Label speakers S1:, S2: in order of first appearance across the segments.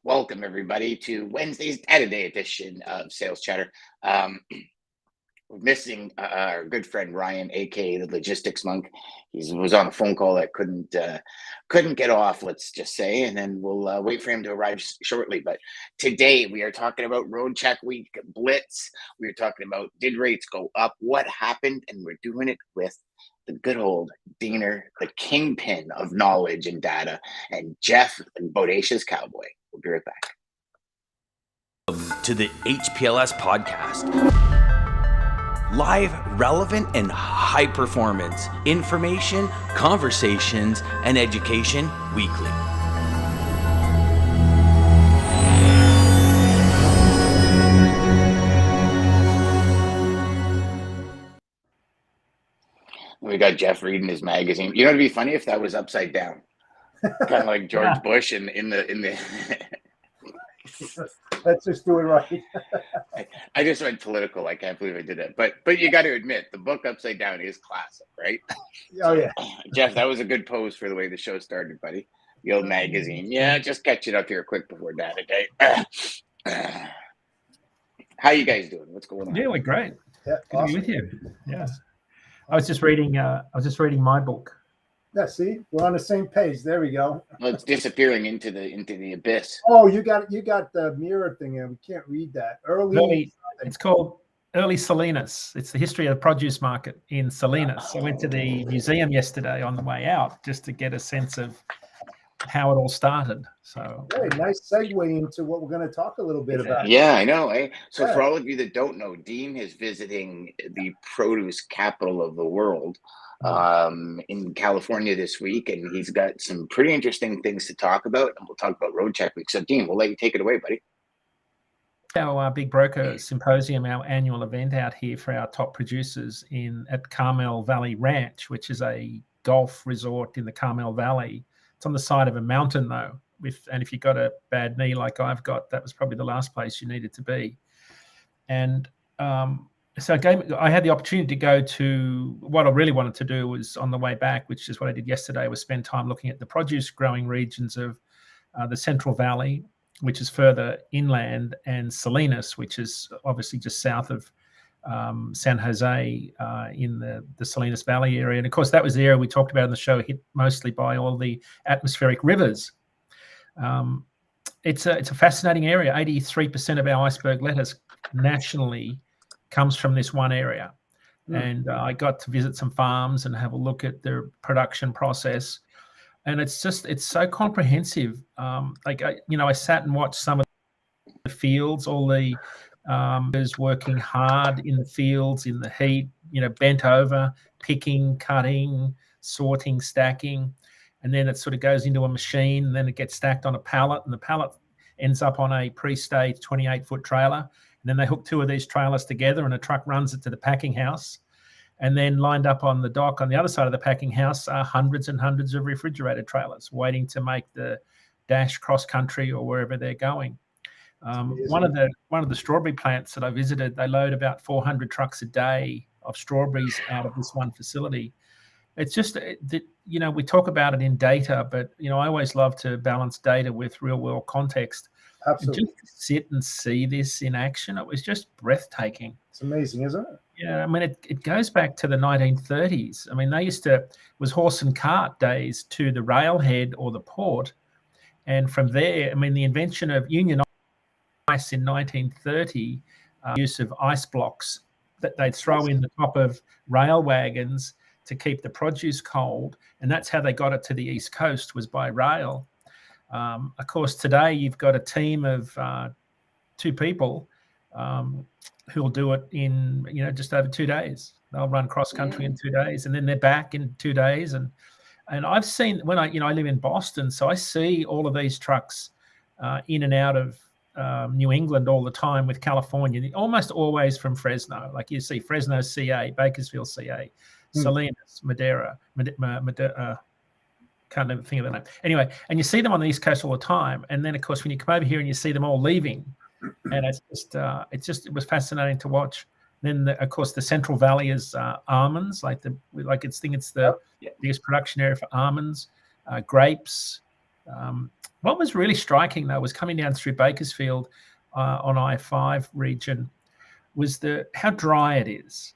S1: Welcome everybody to Wednesday's Saturday edition of Sales Chatter. We're missing our good friend Ryan, aka the Logistics Monk. He was on a phone call that couldn't get off, let's just say, and then we'll wait for him to arrive shortly. But today we are talking about Roadcheck Week Blitz. We are talking about, did rates go up? What happened? And we're doing it with the good old Diener, the kingpin of knowledge and data, and Jeff, the bodacious cowboy. We'll be right back.
S2: To the HPLS podcast. Live, relevant, and high performance information, conversations, and education weekly.
S1: We got Jeff reading his magazine. You know, it'd be funny if that was upside down, kind of like George Bush in the.
S3: Let's just do it right.
S1: I just went political. I can't believe I did that. But you got to admit, the book upside down is classic, right?
S3: Oh yeah,
S1: Jeff, that was a good pose for the way the show started, buddy. The old magazine. Yeah, just catch it up here quick before data day. How you guys doing? What's going on?
S4: Yeah, we're great.
S3: Yeah,
S4: Good
S3: awesome.
S4: to be with you. Yeah, I was just reading my book.
S3: Yeah, see, we're on the same page. There we go.
S1: Well, it's disappearing into the abyss.
S3: Oh, you got the mirror thing, and we can't read that.
S4: It's called Early Salinas. It's the history of the produce market in Salinas. I went to the museum yesterday on the way out just to get a sense of how it all started. So
S3: Very nice segue into what we're going to talk a little bit about.
S1: Yeah, I know. Eh? So
S3: Yeah.
S1: for all of you that don't know, Dean is visiting the produce capital of the world in California this week, and he's got some pretty interesting things to talk about, and we'll talk about Roadcheck Week. So Dean, we'll let you take it away, buddy.
S4: our big broker symposium, our annual event out here for our top producers at Carmel Valley Ranch, which is a golf resort in the Carmel Valley. It's on the side of a mountain though, and if you've got a bad knee like I've got, that was probably the last place you needed to be. And so I had the opportunity to go to what I really wanted to do was on the way back, which is what I did yesterday, was spend time looking at the produce growing regions of the Central Valley, which is further inland, and Salinas, which is obviously just south of San Jose in the Salinas Valley area. And of course, that was the area we talked about in the show, hit mostly by all the atmospheric rivers. It's a fascinating area. 83% of our iceberg lettuce nationally comes from this one area. And I got to visit some farms and have a look at their production process. And it's so comprehensive. I sat and watched some of the fields, all the working hard in the fields, in the heat, bent over, picking, cutting, sorting, stacking. And then it sort of goes into a machine, and then it gets stacked on a pallet, and the pallet ends up on a pre-staged 28-foot trailer. And then they hook two of these trailers together, and a truck runs it to the packing house. And then lined up on the dock on the other side of the packing house are hundreds and hundreds of refrigerated trailers waiting to make the dash cross country or wherever they're going. One of the strawberry plants that I visited, they load about 400 trucks a day of strawberries out of this one facility. It's just that, we talk about it in data, but, I always love to balance data with real world context.
S3: Absolutely.
S4: Just sit and see this in action. It was just breathtaking.
S3: It's amazing, isn't it?
S4: Yeah, I mean, it goes back to the 1930s. I mean, was horse and cart days to the railhead or the port. And from there, I mean, the invention of Union ice in 1930, use of ice blocks that they'd throw in the top of rail wagons to keep the produce cold, and that's how they got it to the East Coast, was by rail. Of course, today you've got a team of 2 people who'll do it in just over 2 days. They'll run cross country in 2 days, and then they're back in 2 days. And I've seen, when I live in Boston, so I see all of these trucks in and out of New England all the time with California, almost always from Fresno. Like you see Fresno, CA, Bakersfield, CA, Salinas, Madera, can't even think of the name. Anyway, and you see them on the East Coast all the time. And then, of course, when you come over here and you see them all leaving, and it was fascinating to watch. Then, of course, the Central Valley is almonds, it's the biggest production area for almonds, grapes. What was really striking, though, was coming down through Bakersfield on I-5 region, was how dry it is.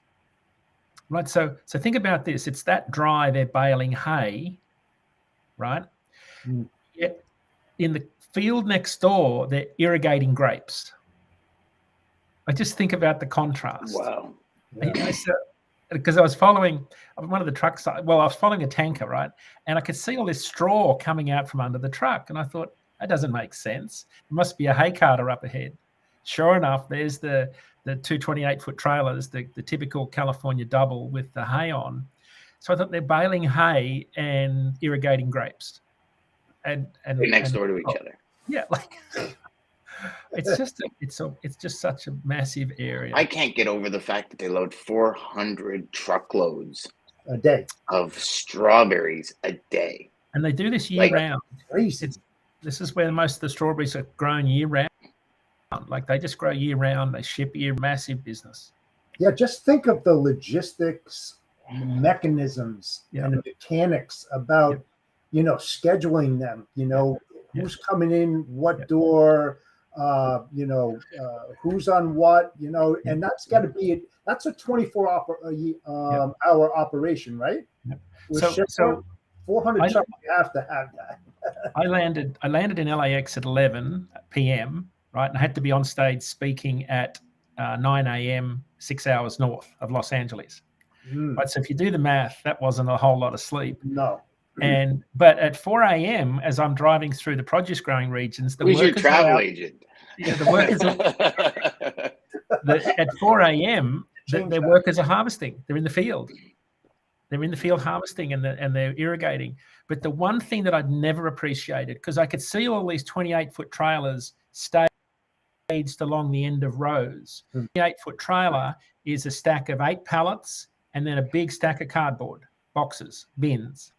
S4: Right, so think about this. It's that dry, they're baling hay, right? Yet in the field next door, they're irrigating grapes. I just think about the contrast.
S1: Wow.
S4: Because I was following one of the trucks. Well, I was following a tanker, right? And I could see all this straw coming out from under the truck. And I thought, that doesn't make sense. There must be a hay carter up ahead. Sure enough, there's the 2 28-foot trailers, the typical California double with the hay on. So I thought they're baling hay and irrigating grapes. And
S1: next door to each other.
S4: Yeah, it's just such a massive area.
S1: I can't get over the fact that they load 400 truckloads
S3: a day
S1: of strawberries a day,
S4: and they do this year round.
S3: Crazy.
S4: This is where most of the strawberries are grown year round. Like they just grow year round. They ship massive business.
S3: Yeah, just think of the logistics, mechanisms, and the mechanics about scheduling them. Who's coming in, what door. Who's on what, and that's got to be that's a 24-hour operation, right?
S4: Yep.
S3: So 400 trucks, you have to have that.
S4: I landed in LAX at 11 p.m. right, and I had to be on stage speaking at 9 a.m. 6 hours north of Los Angeles. Right, so if you do the math, that wasn't a whole lot of sleep.
S3: No.
S4: But at 4 a.m., as I'm driving through the produce growing regions,
S1: who's your travel agent?
S4: Yeah, the workers at 4 a.m. Their workers are harvesting. They're in the field. They're in the field harvesting and they're irrigating. But the one thing that I'd never appreciated, because I could see all these 28-foot trailers staged along the end of rows. 28-foot trailer is a stack of 8 pallets and then a big stack of cardboard boxes, bins.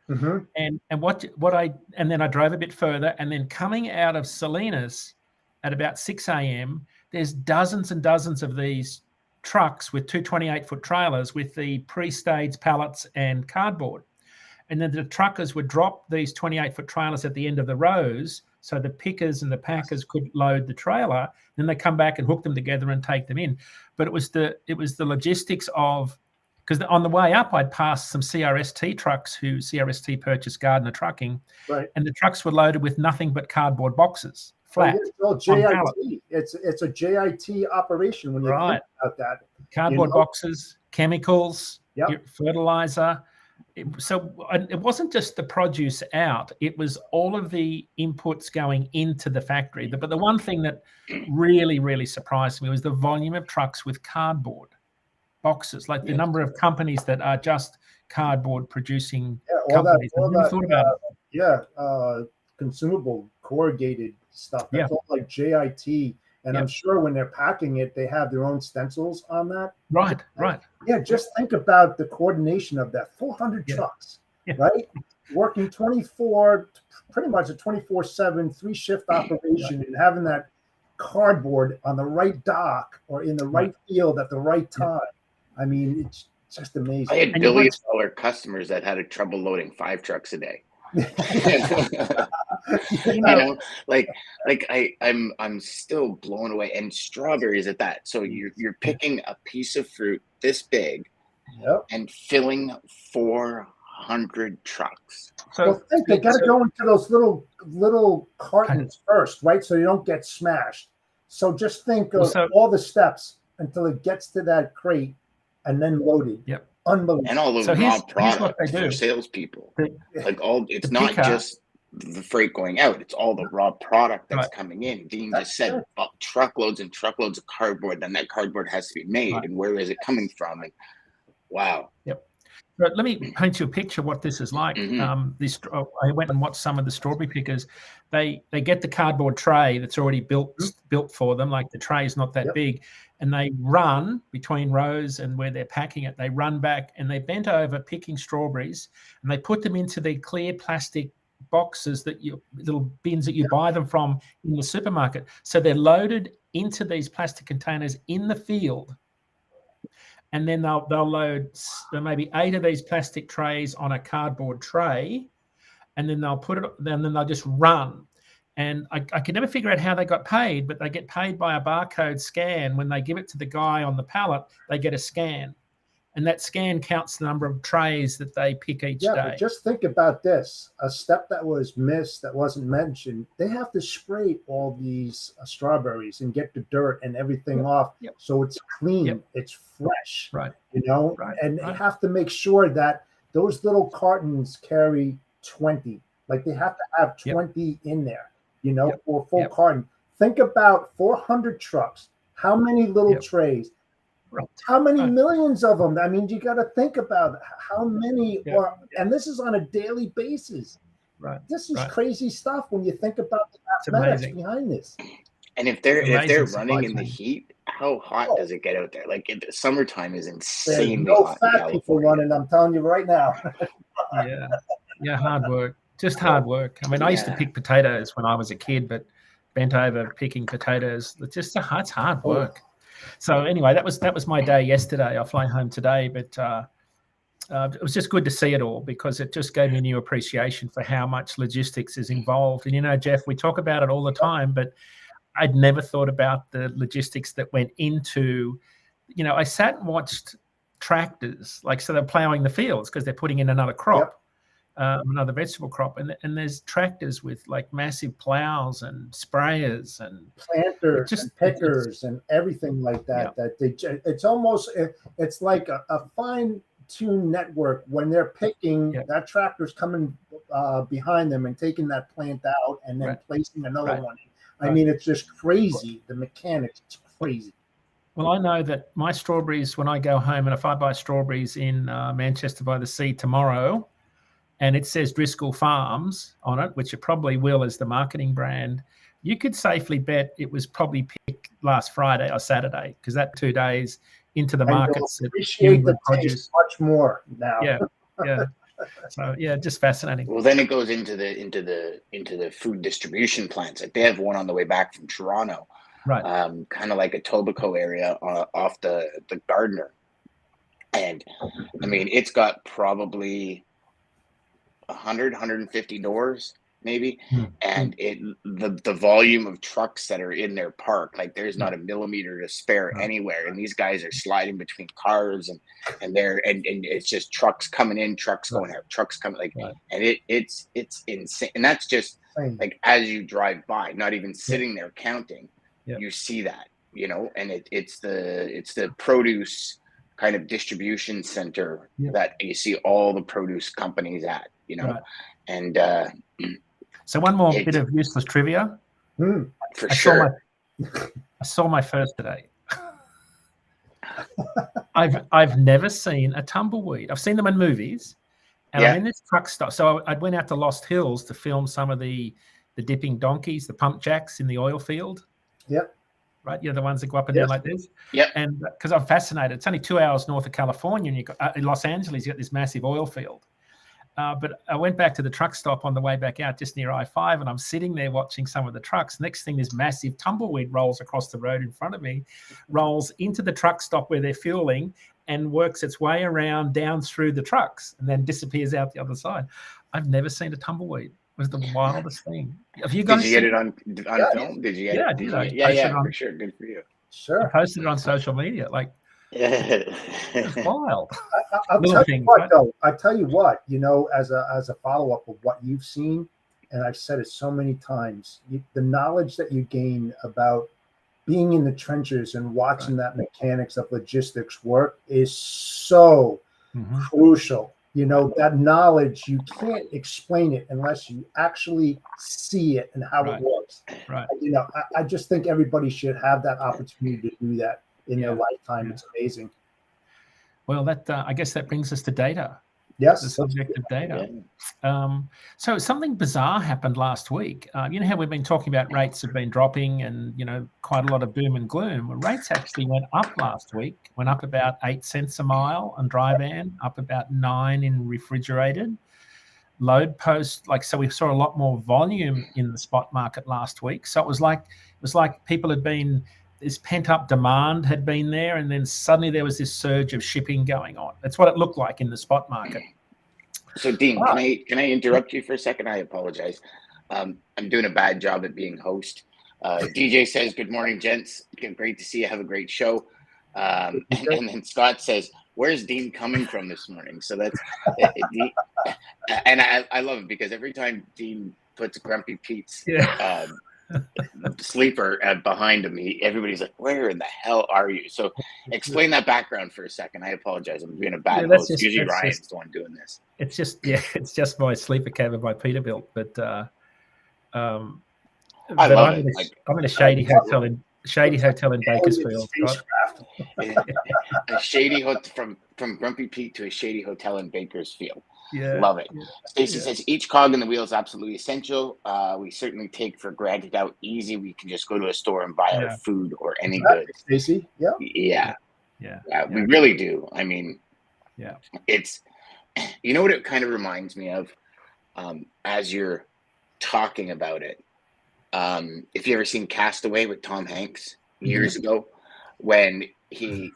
S4: And then I drove a bit further, and then coming out of Salinas at about 6 a.m., there's dozens and dozens of these trucks with 2 28-foot trailers with the pre-staged pallets and cardboard. And then the truckers would drop these 28-foot trailers at the end of the rows so the pickers and the packers could load the trailer. Then they come back and hook them together and take them in. But it was the logistics of, because on the way up, I'd passed some CRST trucks who CRST purchased Gardner Trucking,
S3: right? And
S4: the trucks were loaded with nothing but cardboard boxes, flat.
S3: Well, JIT. It's a JIT operation when you think about that.
S4: Cardboard boxes, chemicals, fertilizer. So it wasn't just the produce out; it was all of the inputs going into the factory. But the one thing that really, really surprised me was the volume of trucks with cardboard boxes, like the number of companies that are just cardboard producing companies.
S3: Consumable corrugated stuff. That's all like JIT. And I'm sure when they're packing it, they have their own stencils on that.
S4: Right.
S3: Yeah, just think about the coordination of that. 400 trucks, right? Working 24, pretty much a 24/7, 3-shift operation, and having that cardboard on the right dock or in the right field at the right time. I mean, it's just amazing.
S1: I had billion-dollar customers that had trouble loading 5 trucks a day. I'm still blown away. And strawberries at that. So you're picking a piece of fruit this big and filling 400 trucks.
S3: So they got to go into those little cartons first, right? So you don't get smashed. So just think of all the steps until it gets to that crate and then loaded.
S4: Yep.
S3: Unbelievable.
S1: And all the
S4: So
S1: raw
S4: here's what
S1: product
S4: they
S1: for
S4: do.
S1: salespeople.
S4: The-
S1: Like it's
S4: the
S1: not
S4: picker-
S1: just the freight going out; it's all the raw product that's
S4: Right.
S1: coming in. Dean
S3: That's
S1: just said truckloads and truckloads of cardboard. Then that cardboard has to be made,
S4: Right.
S1: and where is it coming from? And wow.
S4: But let me paint you a picture of what this is like.
S1: Mhm.
S4: I went and watched some of the strawberry pickers. They get the cardboard tray that's already built for them. Like the tray is not that
S3: Yep.
S4: big, and they run between rows and where they're packing it. They run back and they bent over picking strawberries, and they put them into the clear plastic boxes little bins that you buy them from in the supermarket. So they're loaded into these plastic containers in the field. And then they'll load maybe 8 of these plastic trays on a cardboard tray, and then they'll put it. Then they'll just run. And I could never figure out how they got paid, but they get paid by a barcode scan. When they give it to the guy on the pallet, they get a scan, and that scan counts the number of trays that they pick each day.
S3: But just think about this: a step that was missed, that wasn't mentioned. They have to spray all these strawberries and get the dirt and everything off, so it's clean, it's fresh,
S4: Right.
S3: You know, and they have to make sure that those little cartons carry 20. Like they have to have 20 in there, you know, for a full carton. Think about 400 trucks. How many little trays? How many millions of them? I mean, you got to think about how many are, and this is on a daily basis.
S4: Right.
S3: This is crazy stuff when you think about the mathematics behind this.
S1: And if they're
S4: Supply
S1: running in the
S4: chain.
S1: heat, how hot does it get out there? Like in the summertime is
S3: There's
S1: insanely
S3: no
S1: hot in
S3: fat people
S1: California.
S3: running. I'm telling you right now.
S4: Yeah, hard work. Just hard work. I mean, I used to pick potatoes when I was a kid, but bent over picking potatoes. It's hard work. So anyway, that was my day yesterday. I fly home today, but it was just good to see it all because it just gave me a new appreciation for how much logistics is involved. And, you know, Jeff, we talk about it all the time, but I'd never thought about the logistics that went into, you know, I sat and watched tractors, like, so they're plowing the fields because they're putting in another crop, another vegetable crop. And there's tractors with like massive plows and sprayers and
S3: planters and pickers and everything like that. It's almost, it's like a fine tuned network when they're picking, that tractor's coming behind them and taking that plant out and then placing another one. I mean, it's just crazy. The mechanics, it's crazy.
S4: Well, I know that my strawberries, when I go home and if I buy strawberries in Manchester by the Sea tomorrow, and it says Driscoll Farms on it, which it probably will as the marketing brand, you could safely bet it was probably picked last Friday or Saturday because that 2 days into the markets.
S3: Appreciate the taste much more now.
S4: Yeah. So just fascinating.
S1: Well, then it goes into the food distribution plants. Like they have one on the way back from Toronto,
S4: right?
S1: Kind of like a Tobico area off the Gardner, and I mean it's got probably 150 doors maybe, and the volume of trucks that are in their park, like there's not a millimeter to spare anywhere, and these guys are sliding between cars and it's just trucks coming in, trucks going out, trucks coming, like, and it's insane. And that's just like as you drive by, not even sitting there counting, you see that, you know, and it's the produce kind of distribution center that you see all the produce companies at, you know, and
S4: so one more bit of useless trivia.
S1: For sure.
S4: I saw my first today. I've never seen a tumbleweed. I've seen them in movies, and I'm in this truck stop. So I went out to Lost Hills to film some of the dipping donkeys, the pump jacks in the oil field. Right, the ones that go up and down like this. And because I'm fascinated, it's only 2 hours north of California, and you got in Los Angeles, you got this massive oil field. But I went back to the truck stop on the way back out just near I-5, and I'm sitting there watching some of the trucks. Next thing, this massive tumbleweed rolls across the road in front of me, rolls into the truck stop where they're fueling, and works its way around down through the trucks and then disappears out the other side. I've never seen a tumbleweed. It was the wildest thing. Have you guys?
S1: Did you get it on film? Did you get it?
S4: I did.
S1: Yeah, for sure. Good for you.
S3: Sure.
S4: I posted it on social media. Like, it's wild.
S3: I'll tell you what, though. I tell you what. You know, as a follow up of what you've seen, and I've said it so many times, the knowledge that you gain about being in the trenches and watching that mechanics of logistics work is so crucial. You know, that knowledge, you can't explain it unless you actually see it and how it works.
S4: Right.
S3: You know, I just think everybody should have that opportunity to do that in their lifetime. It's amazing.
S4: Well, that I guess that brings us to data.
S3: Yes.
S4: The subject of data. So something bizarre happened last week. You know how we've been talking about rates have been dropping and, you know, quite a lot of doom and gloom. Well, rates actually went up last week, went up about 8 cents a mile on dry van, up about 9 in refrigerated. Load post, so we saw a lot more volume in the spot market last week. So it was like people had been, this pent-up demand had been there, and then suddenly there was this surge of shipping going on. That's what it looked like in the spot market.
S1: So, Dean, can I interrupt you for a second? I apologize. I'm doing a bad job at being host. DJ says, "Good morning, gents. Great to see you. Have a great show." And then Scott says, "Where's Dean coming from this morning?" So that's and I love it because every time Dean puts Grumpy Pete's sleeper behind him, everybody's like, "Where in the hell are you?" So explain that background for a second. I apologize. I'm being a bad host. Usually Ryan's the one doing this.
S4: It's just my sleeper cabin by Peterbilt, but I'm in a shady hotel in Bakersfield.
S1: A shady hotel from Grumpy Pete to a shady hotel in Bakersfield.
S4: Yeah,
S1: love it. Stacy says each cog in the wheel is absolutely essential. We certainly take for granted how easy we can just go to a store and buy our food or any goods.
S3: Stacy,
S1: yeah, we really do. I mean, it's, you know what it kind of reminds me of, as you're talking about it. If you ever seen Castaway with Tom Hanks years ago, when his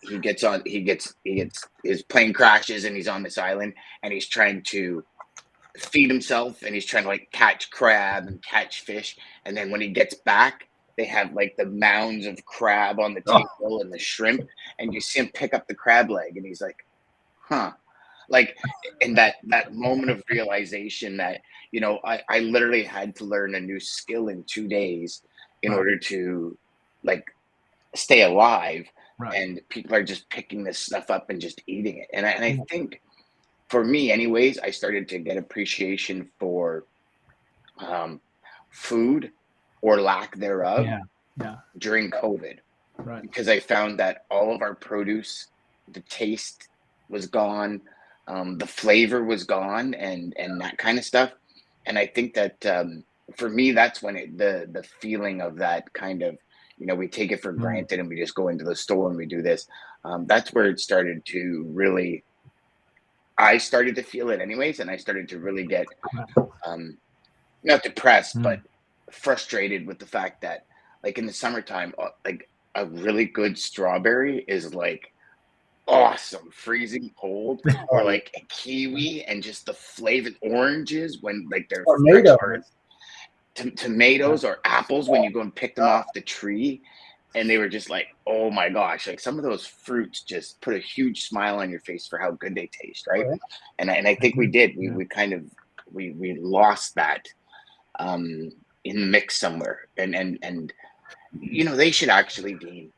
S1: plane crashes and he's on this island and he's trying to feed himself and he's trying to like catch crab and catch fish, and then when he gets back they have like the mounds of crab on the table and the shrimp, and you see him pick up the crab leg and he's like, like, and that moment of realization that, you know, I literally had to learn a new skill in 2 days in order to like stay alive. And people are just picking this stuff up and just eating it. And I think for me anyways, I started to get appreciation for food or lack thereof during COVID. Because I found that all of our produce, the taste was gone, the flavor was gone, and that kind of stuff. And I think that for me, that's when the feeling of that kind of, you know, we take it for granted and we just go into the store and we do this. That's where it started to really, I started to feel it anyways. And I started to really get, not depressed, but frustrated with the fact that like in the summertime, like a really good strawberry is like awesome, freezing cold, or like a kiwi and just the flavored oranges when like they're tomatoes or apples when you go and pick them off the tree, and they were just like, oh my gosh, like some of those fruits just put a huge smile on your face for how good they taste, right? And I think we did. We kind of we lost that in the mix somewhere, and you know, they should actually be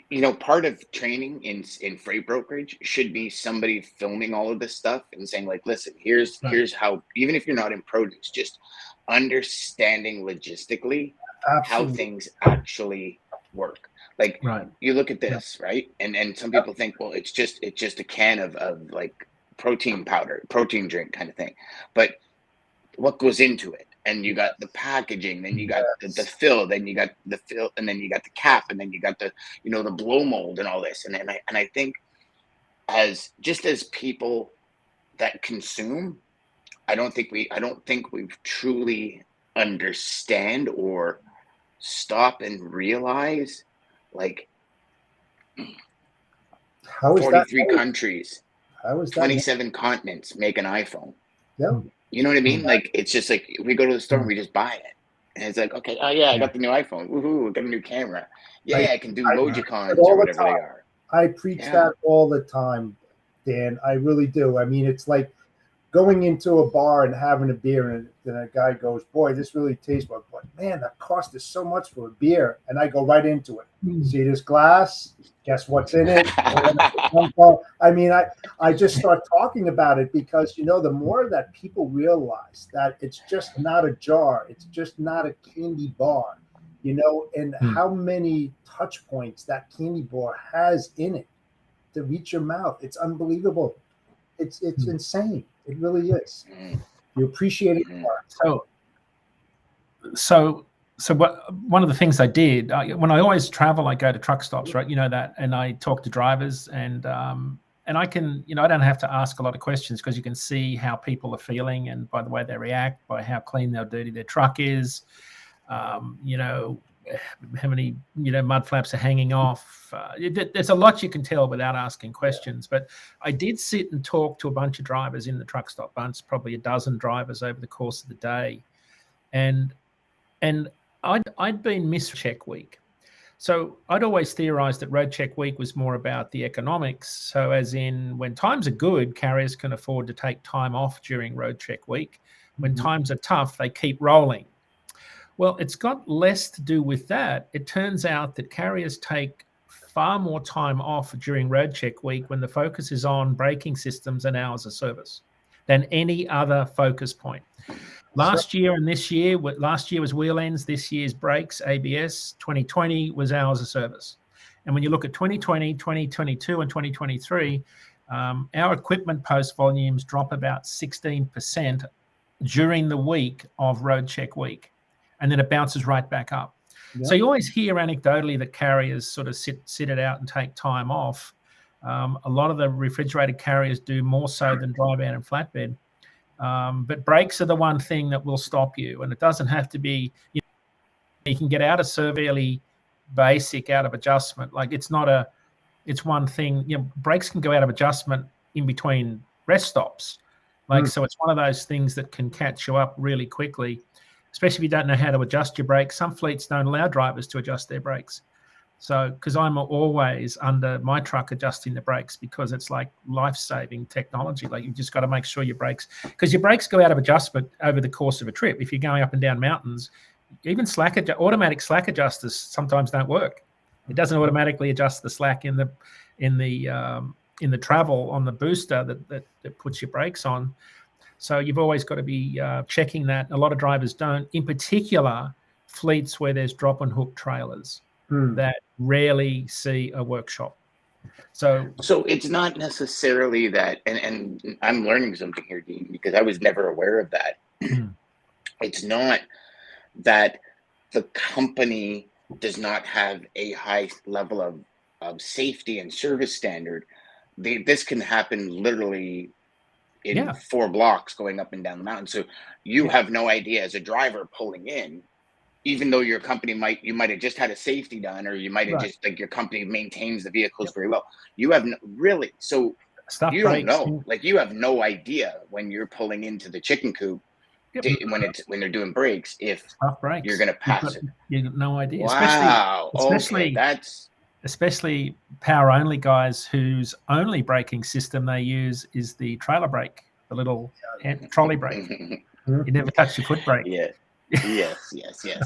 S1: you know, part of training in freight brokerage should be somebody filming all of this stuff and saying like, listen, here's how, even if you're not in produce, just understanding logistically how things actually work. Like you look at this, right? And some people think, well, it's just a can of like protein powder, protein drink kind of thing. But what goes into it? And you got the packaging, then you got the fill, then you got the fill, and then you got the cap, and then you got the, you know, the blow mold and all this. And I think as people that consume, I don't think we've truly understand or stop and realize like
S3: how is
S1: 43 countries,
S3: how is
S1: 27 continents make an iPhone. You know what I mean? Like, it's just like we go to the store and we just buy it. And it's like, okay, oh yeah, I got the new iPhone. Woohoo, I got a new camera. Yeah, I can do Logicons or whatever they are.
S3: I preach that all the time, Dan. I really do. I mean, it's like going into a bar and having a beer, and then a guy goes, "Boy, this really tastes well." But man, that cost is so much for a beer, and I go right into it. See this glass? Guess what's in it? I mean, I just start talking about it because, you know, the more that people realize that it's just not a jar, it's just not a candy bar, you know, and how many touch points that candy bar has in it to reach your mouth. It's unbelievable. It's insane. It really is. You appreciate it more.
S4: So what? One of the things I did when I always travel, I go to truck stops, right? You know that, and I talk to drivers, and I can, you know, I don't have to ask a lot of questions because you can see how people are feeling, and by the way they react, by how clean or dirty their truck is, you know, how many, you know, mud flaps are hanging off. There's a lot you can tell without asking questions. But I did sit and talk to a bunch of drivers in the truck stop bunch, probably a dozen drivers over the course of the day, and I'd been missed check week. So I'd always theorized that Roadcheck week was more about the economics. So as in, when times are good, carriers can afford to take time off during Roadcheck week. When times are tough, they keep rolling. Well, it's got less to do with that. It turns out that carriers take far more time off during Roadcheck week when the focus is on braking systems and hours of service than any other focus point. Last year and this year, last year was wheel ends, this year's brakes, ABS, 2020 was hours of service. And when you look at 2020, 2022, and 2023, our equipment post volumes drop about 16% during the week of Roadcheck week. And then it bounces right back up. Yep. So you always hear anecdotally that carriers sort of sit it out and take time off. A lot of the refrigerated carriers do more so than drive out and flatbed. But brakes are the one thing that will stop you. And it doesn't have to be, you can get out of fairly basic out of adjustment. Like it's one thing, you know, brakes can go out of adjustment in between rest stops. Like, so it's one of those things that can catch you up really quickly, especially if you don't know how to adjust your brakes. Some fleets don't allow drivers to adjust their brakes. So, because I'm always under my truck adjusting the brakes because it's like life-saving technology. Like you just got to make sure your brakes, because your brakes go out of adjustment over the course of a trip. If you're going up and down mountains, even automatic slack adjusters sometimes don't work. It doesn't automatically adjust the slack in the travel on the booster that puts your brakes on. So you've always got to be checking that. A lot of drivers don't, in particular fleets where there's drop and hook trailers that rarely see a workshop. So
S1: it's not necessarily that, and I'm learning something here, Dean, because I was never aware of that. It's not that the company does not have a high level of safety and service standard. This can happen literally in 4 blocks going up and down the mountain. So you have no idea as a driver pulling in, even though your company you might have just had a safety done, or you might have just, like, your company maintains the vehicles very well. You have really, so
S4: Stop
S1: you
S4: brakes,
S1: don't know, like you have no idea when you're pulling into the chicken coop, when they're doing brakes, if you're going to pass it.
S4: You got no idea.
S1: Wow.
S4: Especially especially power only guys whose only braking system they use is the trailer brake, the little trolley brake. You never touch your foot brake.
S1: Yes.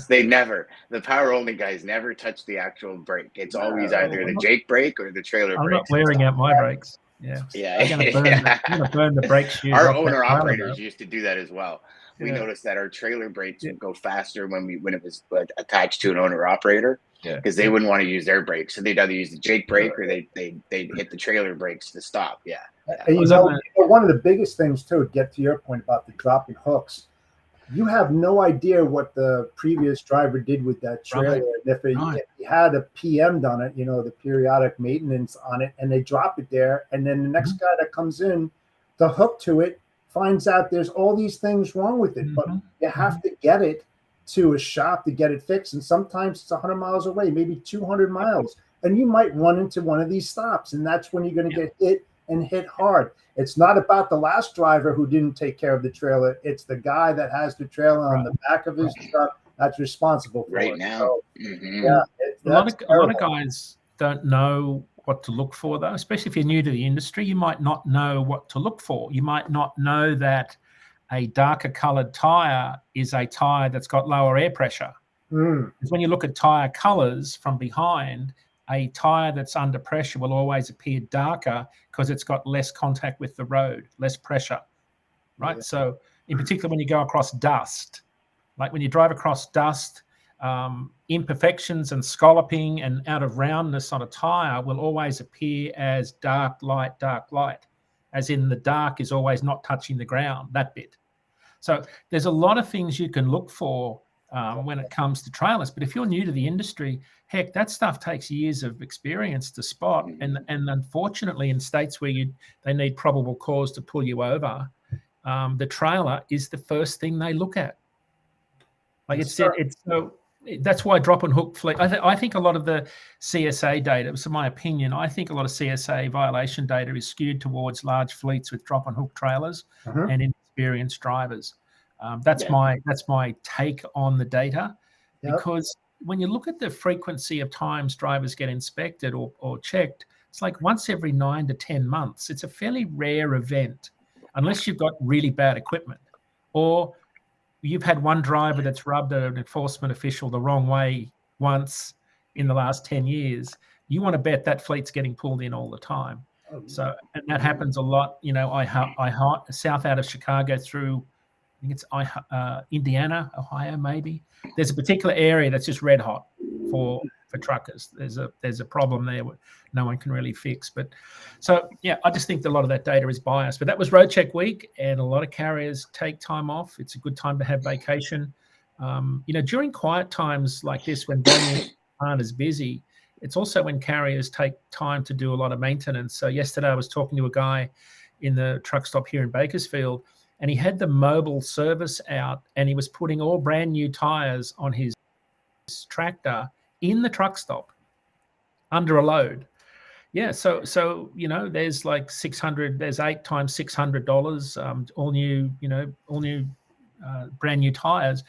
S1: The power only guys never touch the actual brake. It's always either the Jake brake or the trailer brake.
S4: I'm not wearing out my brakes. I'm gonna burn the brake shoes.
S1: Our owner operators used to do that as well. We noticed that our trailer brakes would go faster when it was attached to an owner operator, because they wouldn't want to use their brakes, so they'd either use the Jake brake or they'd hit the trailer brakes to stop.
S3: And you know, one of the biggest things too, to get to your point about the dropping hooks, you have no idea what the previous driver did with that trailer. If he had a PM done it, you know, the periodic maintenance on it, and they drop it there, and then the next guy that comes in, the hook to it, finds out there's all these things wrong with it, but you have to get it to a shop to get it fixed. And sometimes it's 100 miles away, maybe 200 miles. And you might run into one of these stops, and that's when you're going to get hit and hit hard. It's not about the last driver who didn't take care of the trailer. It's the guy that has the trailer on the back of his truck that's responsible for it.
S1: Now.
S4: So, a lot of guys don't know what to look for, though, especially if you're new to the industry. You might not know what to look for. You might not know that a darker colored tire is a tire that's got lower air pressure. Because when you look at tire colors from behind, a tire that's under pressure will always appear darker because it's got less contact with the road, less pressure, right? Yeah. So in particular, when you go across dust, like when you drive across dust, imperfections and scalloping and out of roundness on a tire will always appear as dark, light, as in the dark is always not touching the ground, that bit. So there's a lot of things you can look for when it comes to trailers. But if you're new to the industry, heck, that stuff takes years of experience to spot. And unfortunately, in states where they need probable cause to pull you over, the trailer is the first thing they look at. Like it's so that's why drop and hook fleet. I think a lot of the CSA data, so my opinion, I think a lot of CSA violation data is skewed towards large fleets with drop and hook trailers and inexperienced drivers. That's my take on the data, because when you look at the frequency of times drivers get inspected or checked, it's like once every 9 to 10 months. It's a fairly rare event, unless you've got really bad equipment, or you've had one driver that's rubbed an enforcement official the wrong way once in the last 10 years. You want to bet that fleet's getting pulled in all the time. So, and that happens a lot. You know, I south out of Chicago through, I think it's Indiana, Ohio, maybe. There's a particular area that's just red hot for truckers. There's a problem there no one can really fix. But so yeah, I just think a lot of that data is biased. But that was Roadcheck week, and a lot of carriers take time off. It's a good time to have vacation. During quiet times like this, when volumes aren't as busy, it's also when carriers take time to do a lot of maintenance. So yesterday I was talking to a guy in the truck stop here in Bakersfield, and he had the mobile service out, and he was putting all brand new tires on his tractor in the truck stop under a load. Yeah, so there's like $600. There's 8 times $600, all new brand new tires.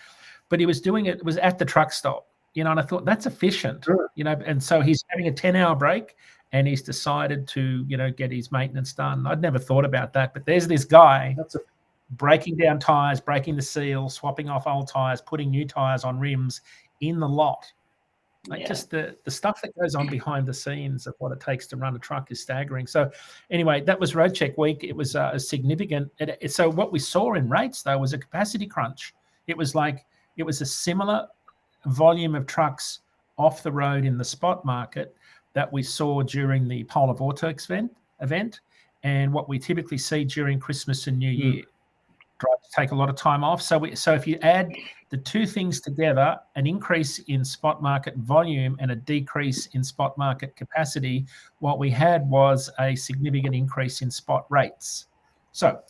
S4: But he was doing it was at the truck stop, and I thought that's efficient, And so he's having a 10-hour break, and he's decided to get his maintenance done. I'd never thought about that, but there's this guy breaking down tires, breaking the seal, swapping off old tires, putting new tires on rims in the lot. Just the stuff that goes on behind the scenes of what it takes to run a truck is staggering. So anyway, that was Roadcheck week. It was a significant. So what we saw in rates, though, was a capacity crunch. It was a similar volume of trucks off the road in the spot market that we saw during the polar vortex event and what we typically see during Christmas and New Year. Drivers take a lot of time off. So if you add the two things together, an increase in spot market volume and a decrease in spot market capacity, what we had was a significant increase in spot rates. So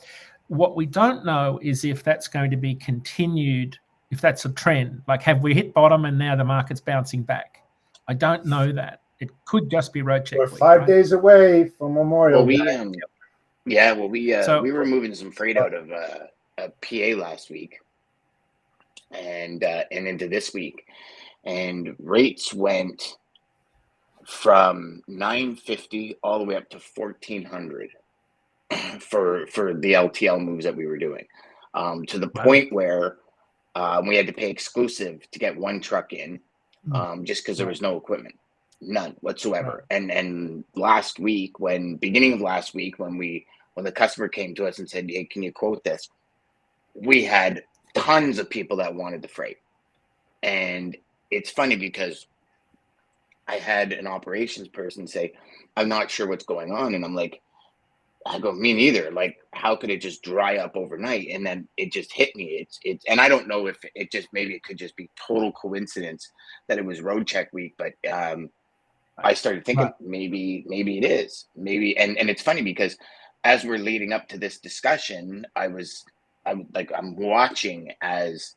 S4: what we don't know is if that's going to be continued, if that's a trend. Like, have we hit bottom and now the market's bouncing back? I don't know that. It could just be Roadcheck.
S3: We're 5 days away from Memorial Day.
S1: We were moving some freight out of PA last week and into this week, and rates went from $950 all the way up to $1,400 for the LTL moves that we were doing, to the point where we had to pay exclusive to get one truck in, just because there was no equipment, none whatsoever. And last week, beginning of last week, when the customer came to us and said, "Hey, can you quote this?" we had tons of people that wanted the freight. And it's funny because I had an operations person say, "I'm not sure what's going on." And I'm like, I go, "Me neither. Like, how could it just dry up overnight?" And then it just hit me. It's and I don't know if maybe it could just be total coincidence that it was Roadcheck week, but I started thinking maybe it is. Maybe and it's funny because as we're leading up to this discussion, I'm watching as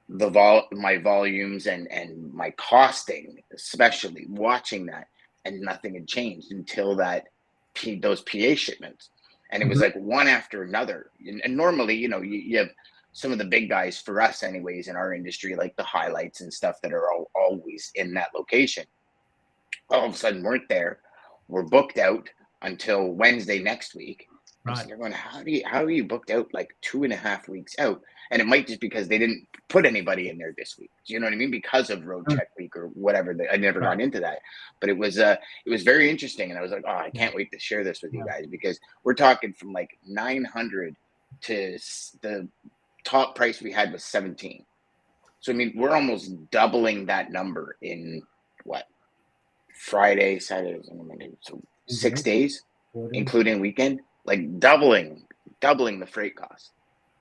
S1: my volumes and my costing, especially watching that, and nothing had changed until those PA shipments. And it was like one after another. And normally, you have some of the big guys for us anyways in our industry, like the highlights and stuff that are always in that location. All of a sudden weren't there. we're booked out until Wednesday next week.
S4: Right.
S1: They're going, how are you booked out like 2.5 weeks out? And it might just because they didn't put anybody in there this week. Do you know what I mean? Because of Roadcheck week or whatever. I never got into that, but it was very interesting. And I was like, oh, I can't wait to share this with you guys, because we're talking from like 900 to the top price we had was 17. So, I mean, we're almost doubling that number in what? Friday, Saturday, Monday. So 6 days, including weekend, like doubling the freight cost.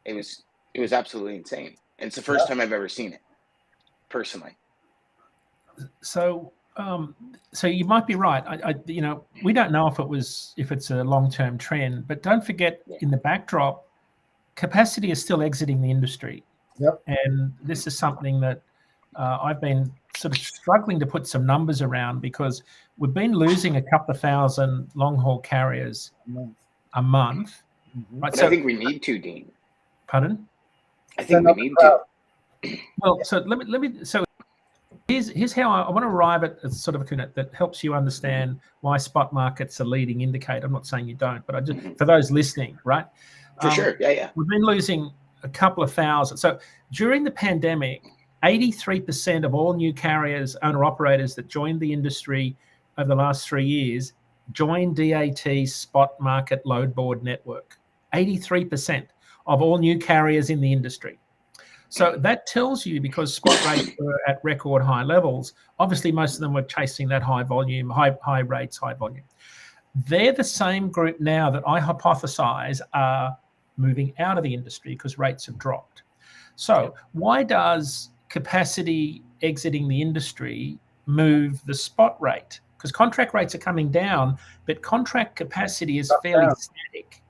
S1: It was absolutely insane. And it's the first time I've ever seen it personally.
S4: So, so you might be right. We don't know if it's a long-term trend, but don't forget in the backdrop, capacity is still exiting the industry.
S3: Yep.
S4: And this is something that I've been sort of struggling to put some numbers around, because we've been losing a couple of thousand long-haul carriers a month.
S3: Mm-hmm.
S4: Right?
S1: But
S4: So,
S1: I think we need to, Dean.
S4: Pardon?
S1: I think we need to.
S4: Well, so let me. So here's how I want to arrive at a sort of a that helps you understand why spot market's a leading indicator. I'm not saying you don't, but I just for those listening, right?
S1: For sure, yeah.
S4: We've been losing a couple of thousand. So during the pandemic, 83% of all new carriers, owner-operators that joined the industry over the last 3 years joined DAT's spot market load board network. 83% of all new carriers in the industry. So that tells you, because spot rates were at record high levels, obviously most of them were chasing that high volume, high rates, high volume. They're the same group now that I hypothesize are moving out of the industry because rates have dropped. So why does capacity exiting the industry move the spot rate? Because contract rates are coming down, but contract capacity is fairly static,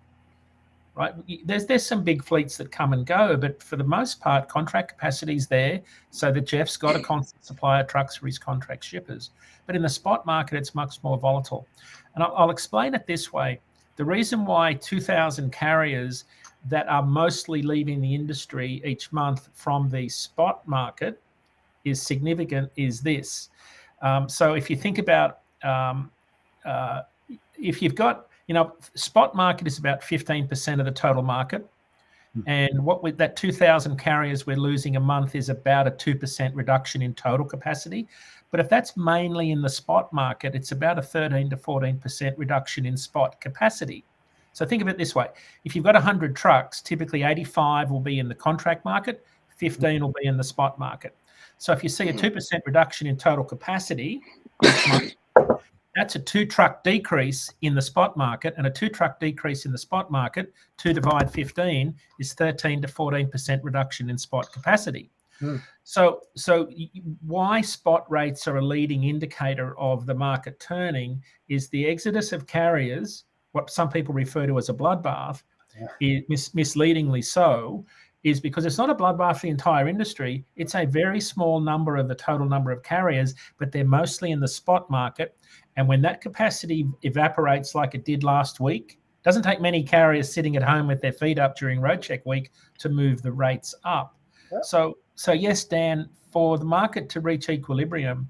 S4: right? There's some big fleets that come and go, but for the most part, contract capacity is there, so that Jeff's got a constant supply of trucks for his contract shippers. But in the spot market, it's much more volatile. And I'll explain it this way. The reason why 2,000 carriers that are mostly leaving the industry each month from the spot market is significant is this. So if you think about, if you've got, spot market is about 15% of the total market. And what with that 2,000 carriers we're losing a month is about a 2% reduction in total capacity. But if that's mainly in the spot market, it's about a 13 to 14% reduction in spot capacity. So think of it this way. If you've got 100 trucks, typically 85 will be in the contract market, 15 will be in the spot market. So if you see a 2% reduction in total capacity, that's a 2-truck decrease in the spot market, and a 2-truck decrease in the spot market, 2 divide 15 is 13 to 14% reduction in spot capacity. So why spot rates are a leading indicator of the market turning is the exodus of carriers, what some people refer to as a bloodbath, misleadingly so, is because it's not a bloodbath for the entire industry. It's a very small number of the total number of carriers, but they're mostly in the spot market. And when that capacity evaporates like it did last week, it doesn't take many carriers sitting at home with their feet up during Roadcheck week to move the rates up. So yes, Dan, for the market to reach equilibrium,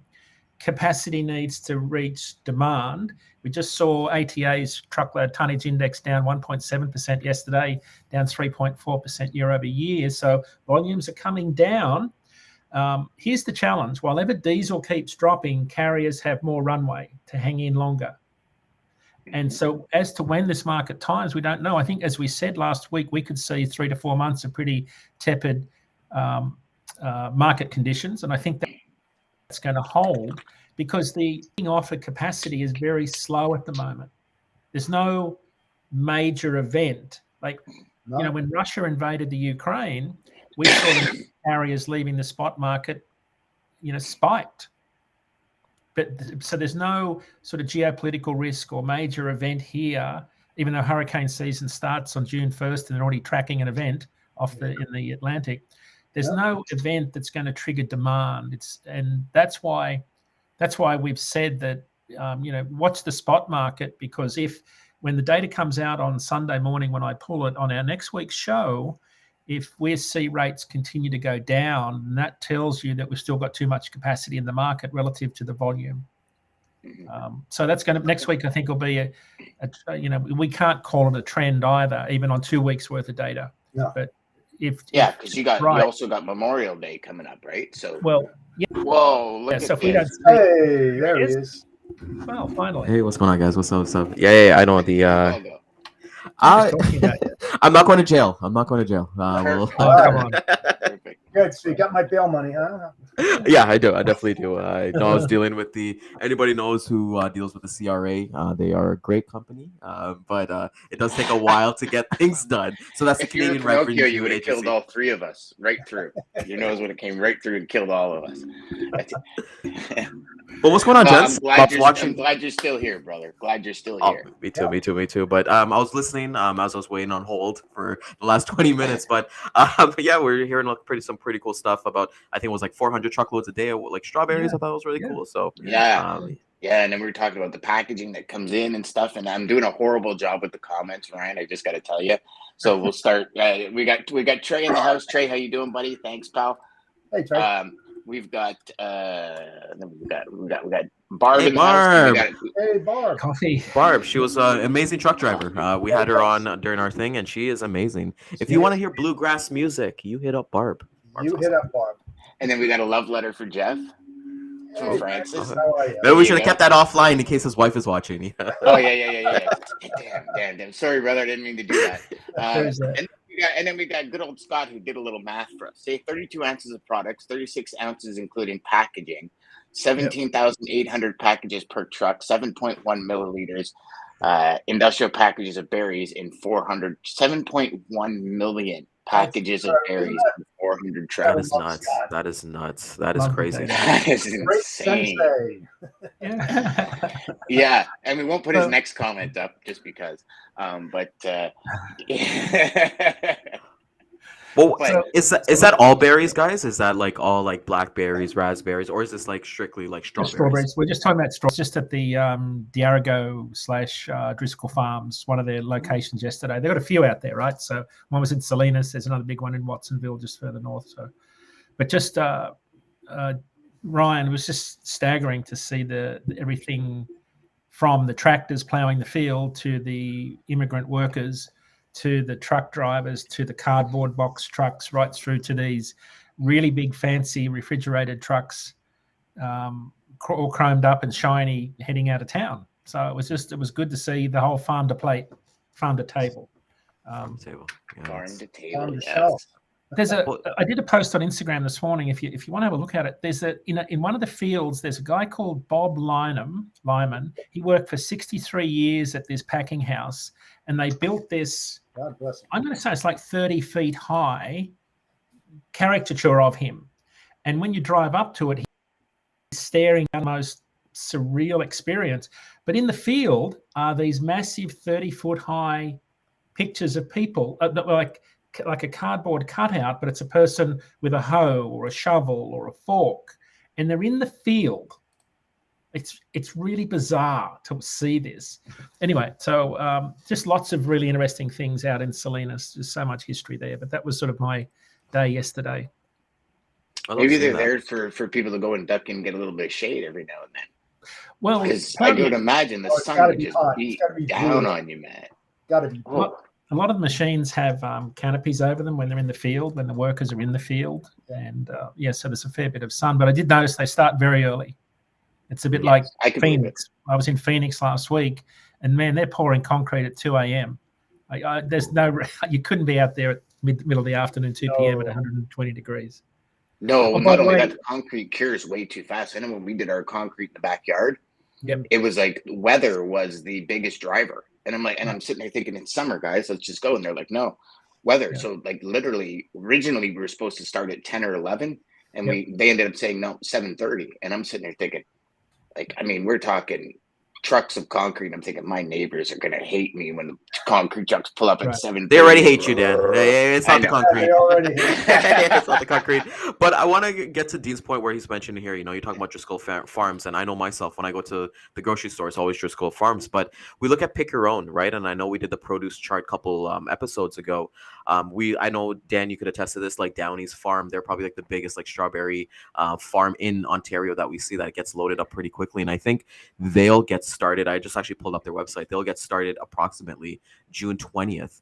S4: capacity needs to reach demand. We just saw ATA's truckload tonnage index down 1.7% yesterday, down 3.4% year over year. So volumes are coming down. Here's the challenge. While ever diesel keeps dropping, carriers have more runway to hang in longer. And so as to when this market times, we don't know. I think, as we said last week, we could see 3 to 4 months of pretty tepid market conditions. And I think that's going to hold because the offer capacity is very slow at the moment. There's no major event. When Russia invaded the Ukraine, we saw the carriers leaving the spot market, spiked. But so there's no sort of geopolitical risk or major event here, even though hurricane season starts on June 1st and they're already tracking an event in the Atlantic. There's no event that's going to trigger demand. That's why we've said that watch the spot market, because when the data comes out on Sunday morning when I pull it on our next week's show, if we see rates continue to go down, that tells you that we've still got too much capacity in the market relative to the volume. So that's going to next week. I think will be we can't call it a trend either, even on 2 weeks worth of data.
S3: Yeah.
S4: But
S1: because you also got Memorial Day coming up, right? So whoa, look at
S4: so if
S1: this.
S4: we don't
S3: Hey, there he is.
S4: Well, finally.
S5: Hey, what's going on, guys? What's up? What's up? Yeah. I know the. I'm not going to jail. I'm not going to jail.
S4: Come on.
S1: Perfect.
S3: Good. So you got my bail money, huh?
S5: Yeah, I do. I definitely do. I know I was dealing with anybody knows who deals with the CRA. They are a great company, but it does take a while to get things done. So that's the Canadian revenue.
S1: You would have killed all three of us right through. Your nose would have came right through and killed all of us.
S5: Well, what's going on, gents?
S1: I'm glad you're still here, brother. Glad you're still here.
S5: Me too. But I was listening as I was waiting on hold for the last 20 minutes. But yeah, we're hearing some pretty cool stuff about. I think it was like 400 truckloads a day of like strawberries. I thought it was really cool. So
S1: yeah, and then we were talking about the packaging that comes in and stuff. And I'm doing a horrible job with the comments, Ryan. I just got to tell you. So we'll start. We got Trey in the house. Trey, how you doing, buddy? Thanks, pal.
S3: Hey, Trey.
S1: We've got Barb in the house.
S3: Hey, Barb.
S4: Coffee.
S5: Barb, she was an amazing truck driver. We had her on during our thing, and she is amazing. If you want to hear bluegrass music, you hit up Barb.
S3: Hit up Barb.
S1: And then we got a love letter for Jeff from Francis.
S5: Maybe we should have kept that offline in case his wife is watching.
S1: Oh yeah. Damn. Sorry, brother. I didn't mean to do that. And then we got good old Scott who did a little math for us. Say 32 ounces of products, 36 ounces including packaging, 17,800 packages per truck, 7.1 milliliters, industrial packages of berries in 7.1 million packages of berries in 400 trucks.
S5: That is nuts. That is crazy.
S1: That is insane. Yeah, and we won't put his next comment up just because.
S5: Well, is that all berries, guys? Is that like all like blackberries, raspberries, or is this like strictly like strawberries?
S4: We're just talking about strawberries. Just at the Diarago / Driscoll Farms, one of their locations yesterday. They got a few out there, right? So one was in Salinas. There's another big one in Watsonville, just further north. So, but just Ryan, it was just staggering to see the everything from the tractors plowing the field to the immigrant workers, to the truck drivers, to the cardboard box trucks, right through to these really big, fancy refrigerated trucks, all chromed up and shiny, heading out of town. So it was good to see the whole farm to plate, farm to table.
S1: Farm to table.
S3: On the shelf.
S4: I did a post on Instagram this morning. If you want to have a look at it, there's in one of the fields, there's a guy called Bob Lyman. He worked for 63 years at this packing house, and they built this.
S3: God bless him.
S4: I'm going to say it's like 30 feet high caricature of him. And when you drive up to it, he's staring at the most surreal experience. But in the field are these massive 30-foot high pictures of people, like a cardboard cutout, but it's a person with a hoe or a shovel or a fork, and they're in the field. It's really bizarre to see this. Anyway, so just lots of really interesting things out in Salinas. There's so much history there, but that was sort of my day yesterday.
S1: Maybe they're there for people to go and duck and get a little bit of shade every now and then.
S4: Well,
S1: because I would imagine the sun would just beat down on you, man.
S3: Gotta be.
S4: A lot of the machines have canopies over them when they're in the field, when the workers are in the field. And so there's a fair bit of sun. But I did notice they start very early. It's a bit like Phoenix. I was in Phoenix last week, and man, they're pouring concrete at 2 a.m. You couldn't be out there at middle of the afternoon, 2 p.m. at 120 degrees.
S1: No, not only that, the concrete cures way too fast. I know when we did our concrete in the backyard, it was like weather was the biggest driver. And I'm like, I'm sitting there thinking, it's summer, guys, let's just go. And they're like, no, weather. Yeah. So like literally, originally we were supposed to start at 10 or 11, and they ended up saying no, 7:30. And I'm sitting there thinking, like, I mean, we're talking trucks of concrete. I'm thinking my neighbors are gonna hate me when the concrete trucks pull up at 7:30.
S5: They already hate you, Dan. It's not the concrete. It's not the concrete. But I want to get to Dean's point where he's mentioned here. You're talking about Driscoll Farms, and I know myself when I go to the grocery store, it's always Driscoll Farms. But we look at Pick Your Own, right? And I know we did the produce chart a couple episodes ago. I know, Dan, you could attest to this, like Downey's farm, they're probably like the biggest like strawberry farm in Ontario that we see that gets loaded up pretty quickly. And I think they'll get started. I just actually pulled up their website. They'll get started approximately June 20th.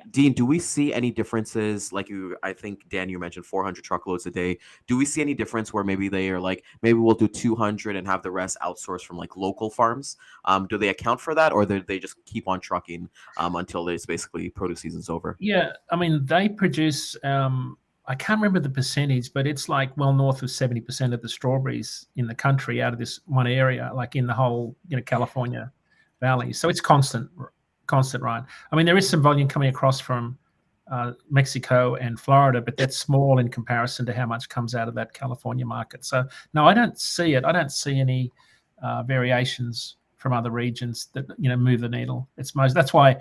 S5: Dean, do we see any differences? I think, Dan, you mentioned 400 truckloads a day. Do we see any difference where maybe they are like, maybe we'll do 200 and have the rest outsourced from like local farms? Do they account for that, or they just keep on trucking until there's basically produce season's over?
S4: Yeah, I mean, they produce, I can't remember the percentage, but it's like well north of 70% of the strawberries in the country out of this one area, like in the whole, California Valley. So it's constant, Ryan. I mean, there is some volume coming across from Mexico and Florida, but that's small in comparison to how much comes out of that California market. So no, I don't see it. I don't see any variations from other regions that move the needle. That's why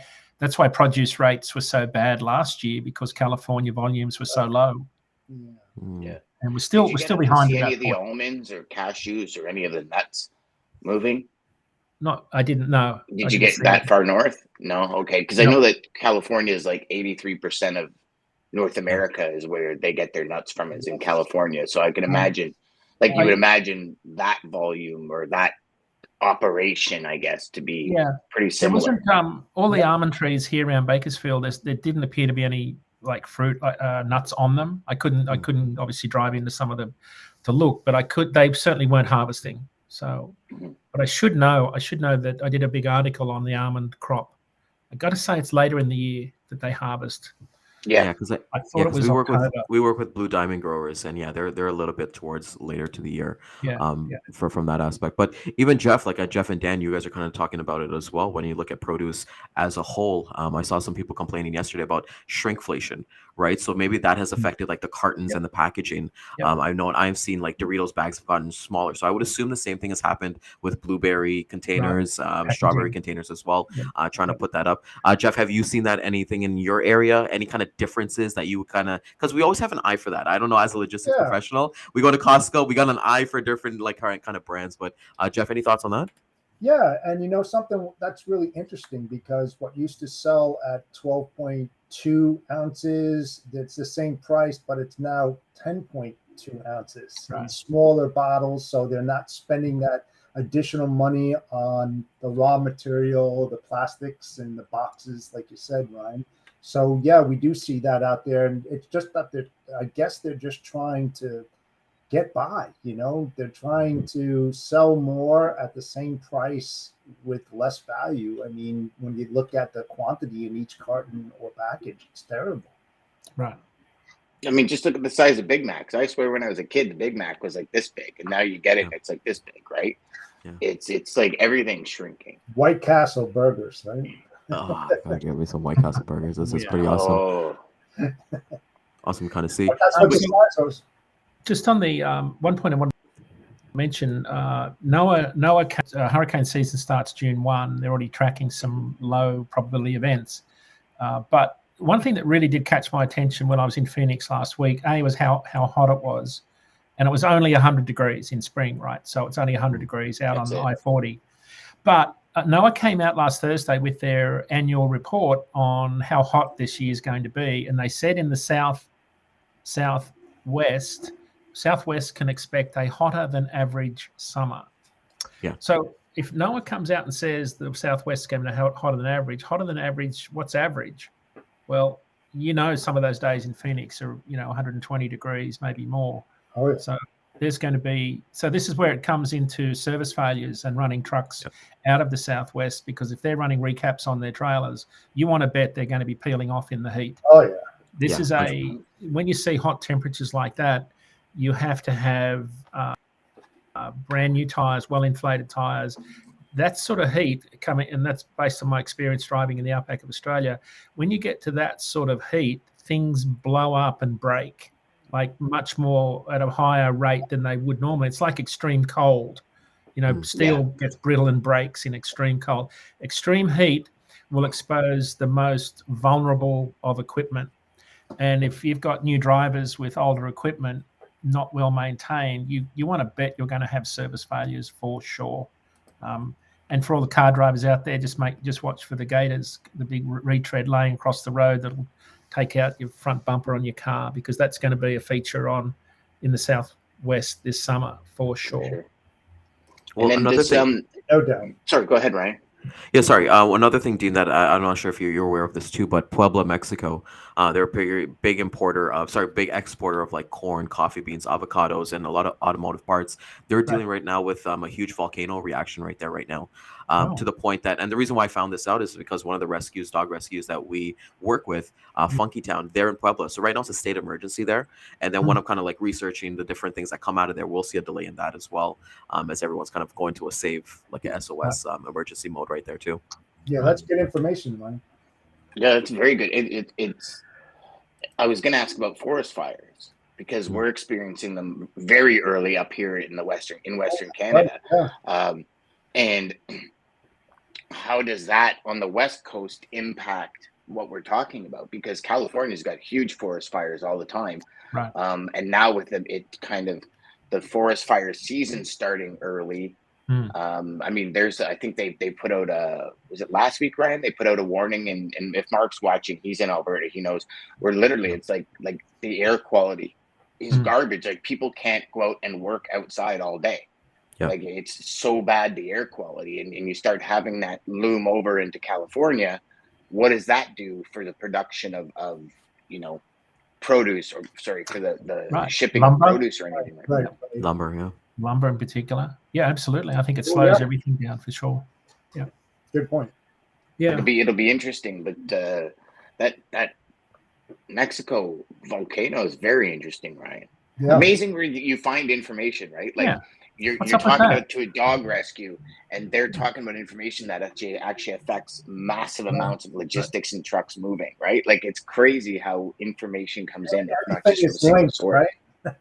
S4: produce rates were so bad last year, because California volumes were so low.
S1: Yeah.
S4: And we're still behind.
S1: See any of the almonds or cashews or any of the nuts moving?
S4: No, I didn't know.
S1: Did you get that far north? No, okay, because I know that California is like 83% of North America is where they get their nuts from, is in California. So I can imagine, you would imagine that volume or that operation, I guess, to be pretty similar.
S4: There wasn't all the almond trees here around Bakersfield. There didn't appear to be any like fruit nuts on them. I couldn't obviously drive into some of them to look, but I could. They certainly weren't harvesting. So, but I should know that I did a big article on the almond crop. I got to say, it's later in the year that they harvest.
S5: Yeah, because
S4: I thought it was
S5: we work with Blue Diamond growers, and they're a little bit towards later to the year, from that aspect. But even Jeff, Jeff and Dan, you guys are kind of talking about it as well. When you look at produce as a whole, I saw some people complaining yesterday about shrinkflation, right? So maybe that has affected like the cartons and the packaging. I've seen like Doritos bags have gotten smaller, so I would assume the same thing has happened with blueberry containers, strawberry containers as well. Trying to put that up. Jeff, have you seen that anything in your area? Any kind of differences that you kind of, because we always have an eye for that. I don't know, as a logistics professional, we go to Costco, we got an eye for different like current kind of brands. But Jeff, any thoughts on that?
S3: Yeah, and something that's really interesting, because what used to sell at 12.2 ounces, it's the same price, but it's now 10.2 ounces in smaller bottles. So they're not spending that additional money on the raw material, the plastics and the boxes, like you said, Ryan. So we do see that out there, and it's just that I guess they're just trying to get by. They're trying to sell more at the same price with less value. I mean, when you look at the quantity in each carton or package, it's terrible.
S4: Right.
S1: I mean, just look at the size of Big Macs. I swear, when I was a kid, the Big Mac was like this big, and now you get it, it's like this big, right? Yeah. It's like everything's shrinking.
S3: White Castle burgers, right?
S5: Oh, God, give me some White Castle burgers. This is pretty awesome. Awesome kind of see.
S4: Just on the one point I want to mention, NOAA hurricane season starts June 1. They're already tracking some low probability events. But one thing that really did catch my attention when I was in Phoenix last week, was how hot it was. And it was only 100 degrees in spring, right? So it's only 100 degrees out on I-40. But NOAA came out last Thursday with their annual report on how hot this year is going to be. And they said in the Southwest can expect a hotter than average summer. Yeah. So if NOAA comes out and says the Southwest is going to be hotter than average, what's average? Well, some of those days in Phoenix are, 120 degrees, maybe more.
S3: Oh, yeah.
S4: So there's going to be, this is where it comes into service failures and running trucks out of the Southwest, because if they're running recaps on their trailers, you want to bet they're going to be peeling off in the heat.
S3: Oh, yeah.
S4: This is when you see hot temperatures like that, you have to have brand new tires, well-inflated tires. That sort of heat coming, and that's based on my experience driving in the outback of Australia. When you get to that sort of heat, things blow up and break, like much more at a higher rate than they would normally. It's like extreme cold. Steel gets brittle and breaks in extreme cold. Extreme heat will expose the most vulnerable of equipment. And if you've got new drivers with older equipment, not well maintained, you want to bet you're going to have service failures for sure. And for all the car drivers out there, just watch for the gators, the big retread laying across the road that'll take out your front bumper on your car, because that's going to be a feature in the Southwest this summer for sure.
S5: Well,
S1: and then
S5: another
S1: this,
S5: thing.
S3: No doubt.
S1: sorry, go ahead, Ryan.
S5: Yeah, sorry. Another thing, Dean, that I'm not sure if you're aware of this too, but Puebla, Mexico, they're a big exporter of like corn, coffee beans, avocados, and a lot of automotive parts. They're dealing right now with a huge volcano reaction right there right now, to the point that, and the reason why I found this out is because one of the dog rescues that we work with, Funky Town, they're in Puebla. So right now it's a state emergency there. And then when I'm kind of like researching the different things that come out of there, we'll see a delay in that as well, as everyone's kind of going to a save, like a SOS emergency mode right there too.
S3: Yeah, that's good information, Ryan.
S1: Yeah, that's very good. It's. I was going to ask about forest fires because we're experiencing them very early up here in Western Canada, and how does that on the West Coast impact what we're talking about? Because California's got huge forest fires all the time,
S4: Right.
S1: And now with the forest fire season starting early. I mean, I think they put out was it last week, Ryan? They put out a warning, and if Mark's watching, he's in Alberta, he knows, where literally it's like the air quality is garbage. Like people can't go out and work outside all day. Yep. Like it's so bad, the air quality, and you start having that loom over into California. What does that do for the production of produce, or sorry, for the shipping of produce or anything like that?
S5: Lumber, yeah.
S4: Lumber in particular. Yeah, absolutely. I think it slows everything down for sure. Yeah.
S3: Good point.
S4: Yeah.
S1: It'll be interesting, but that Mexico volcano is very interesting, Ryan. Yeah. Amazing where you find information, right? Like you're talking to a dog rescue, and they're talking about information that actually affects massive amounts of logistics and trucks moving, right? Like it's crazy how information comes in, not just from a single source. Right?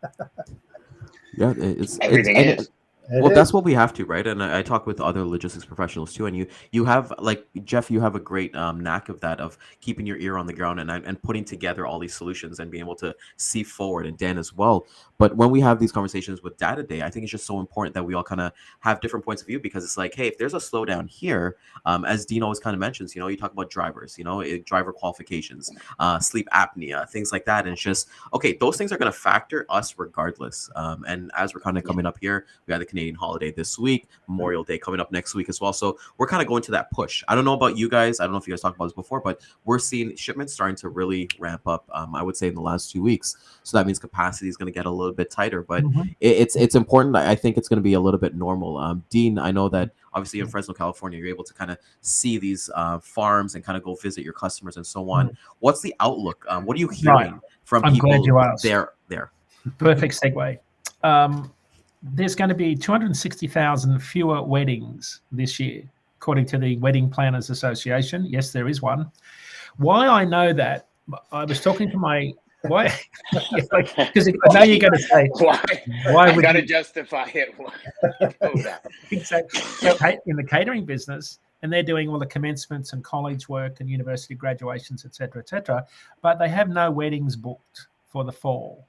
S5: Yeah,
S1: everything is.
S5: That's what we have to, right? And I talk with other logistics professionals too, and you have, like, Jeff, you have a great knack of that, of keeping your ear on the ground and putting together all these solutions and being able to see forward, and Dan as well. But when we have these conversations with Data Day, I think it's just so important that we all kind of have different points of view, because it's like, hey, if there's a slowdown here, as Dean always kind of mentions, you talk about drivers, driver qualifications, sleep apnea, things like that. And it's just, okay, those things are going to factor us regardless. And as we're kind of coming up here, we got the Canadian holiday this week, Memorial Day coming up next week as well. So we're kind of going to that push. I don't know about you guys. I don't know if you guys talked about this before, but we're seeing shipments starting to really ramp up, I would say, in the last 2 weeks. So that means capacity is going to get a little bit tighter, but it's important. I think it's going to be a little bit normal. Dean, I know that obviously in Fresno, California, you're able to kind of see these farms and kind of go visit your customers and so on. What's the outlook? What are you hearing from people
S4: glad you asked.
S5: there?
S4: Perfect segue. There's going to be 260,000 fewer weddings this year, according to the Wedding Planners Association. Yes, there is one. Why I know that, I was talking to my why, because I know you're going to say why
S1: I got to justify it.
S4: Exactly. So, in the catering business, and they're doing all the commencements and college work and university graduations, et cetera, but they have no weddings booked for the fall.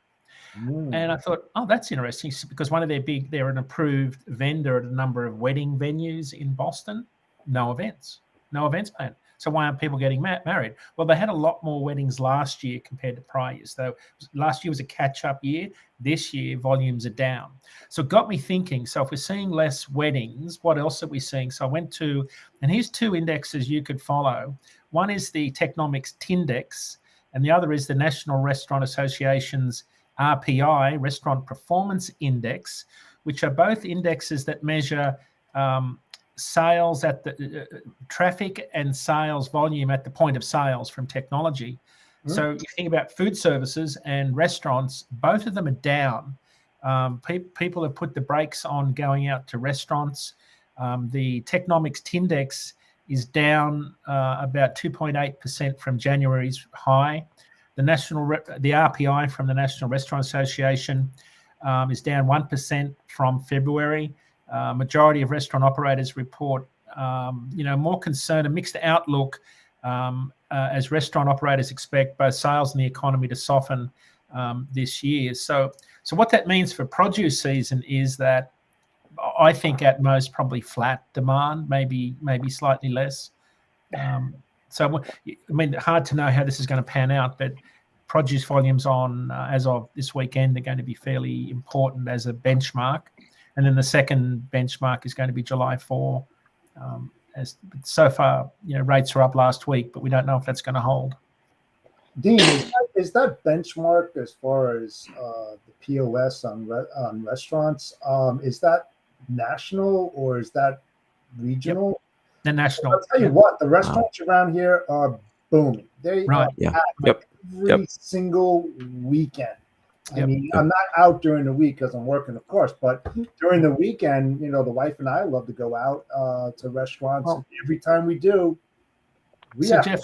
S4: And I thought, that's interesting, because they're an approved vendor at a number of wedding venues in Boston. No events planned. So why aren't people getting married? Well, they had a lot more weddings last year compared to prior years. So last year was a catch-up year. This year, volumes are down. So it got me thinking, so if we're seeing less weddings, what else are we seeing? So I went to, and here's two indexes you could follow. One is the Technomics Tindex, and the other is the National Restaurant Association's RPI, Restaurant Performance Index, which are both indexes that measure sales at the traffic and sales volume at the point of sales from technology. So you think about food services and restaurants, both of them are down. People have put the brakes on going out to restaurants. The Technomics Tindex is down about 2.8% from January's high. The RPI from the National Restaurant Association is down 1% from February. Majority of restaurant operators report, more concern, a mixed outlook, as restaurant operators expect both sales and the economy to soften this year. So what that means for produce season is that I think at most probably flat demand, maybe slightly less. So, I mean, hard to know how this is going to pan out, but produce volumes on as of this weekend are going to be fairly important as a benchmark. And then the second benchmark is going to be July 4. As so far, rates are up last week, but we don't know if that's going to hold.
S3: Dean, is that benchmark as far as the POS on restaurants? Is that national or is that regional?
S4: Yep. The national.
S3: I'll tell you what, the restaurants around here are booming. They are packed every single weekend. I mean, I'm not out during the week because I'm working, of course, but during the weekend, the wife and I love to go out to restaurants. Every time we do,
S4: Jeff,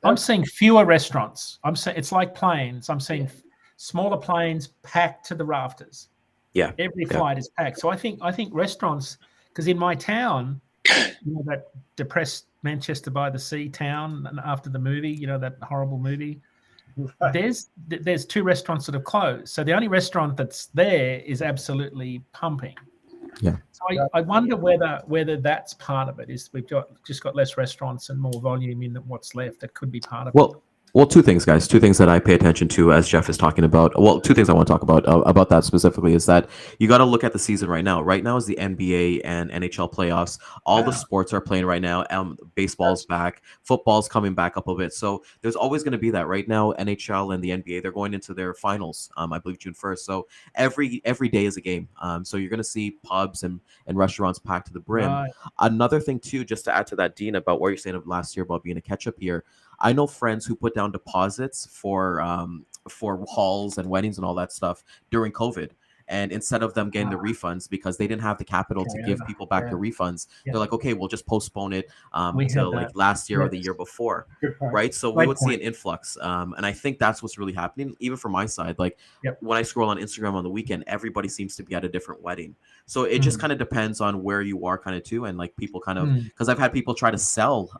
S4: I'm seeing fewer restaurants. I'm saying it's like planes. I'm seeing smaller planes packed to the rafters.
S5: Yeah,
S4: every flight is packed. So I think restaurants, because in my town, that depressed Manchester by the Sea town, and after the movie, that horrible movie. Right. There's 2 restaurants that have closed. So the only restaurant that's there is absolutely pumping.
S5: Yeah.
S4: So I wonder whether that's part of it. Is we've just got less restaurants and more volume in what's left. That could be part of it.
S5: Well, 2 things, guys. 2 things that I pay attention to as Jeff is talking about. Well, 2 things I want to talk about that specifically is that you got to look at the season right now. Right now is the NBA and NHL playoffs. All the sports are playing right now. Baseball's back. Football's coming back up a bit. So there's always going to be that. Right now, NHL and the NBA, they're going into their finals, I believe June 1st. So every day is a game. So you're going to see pubs and restaurants packed to the brim. Right. Another thing, too, just to add to that, Dean, about what you're saying of last year about being a catch-up year, I know friends who put down deposits for halls and weddings and all that stuff during COVID. And instead of them getting the refunds because they didn't have the capital to give people back the refunds, they're like, okay, we'll just postpone it until like last year or the year before, right? So we would see an influx. And I think that's what's really happening, even from my side. Like when I scroll on Instagram on the weekend, everybody seems to be at a different wedding. So it just kind of depends on where you are kind of too. And like people kind of, because I've had people try to sell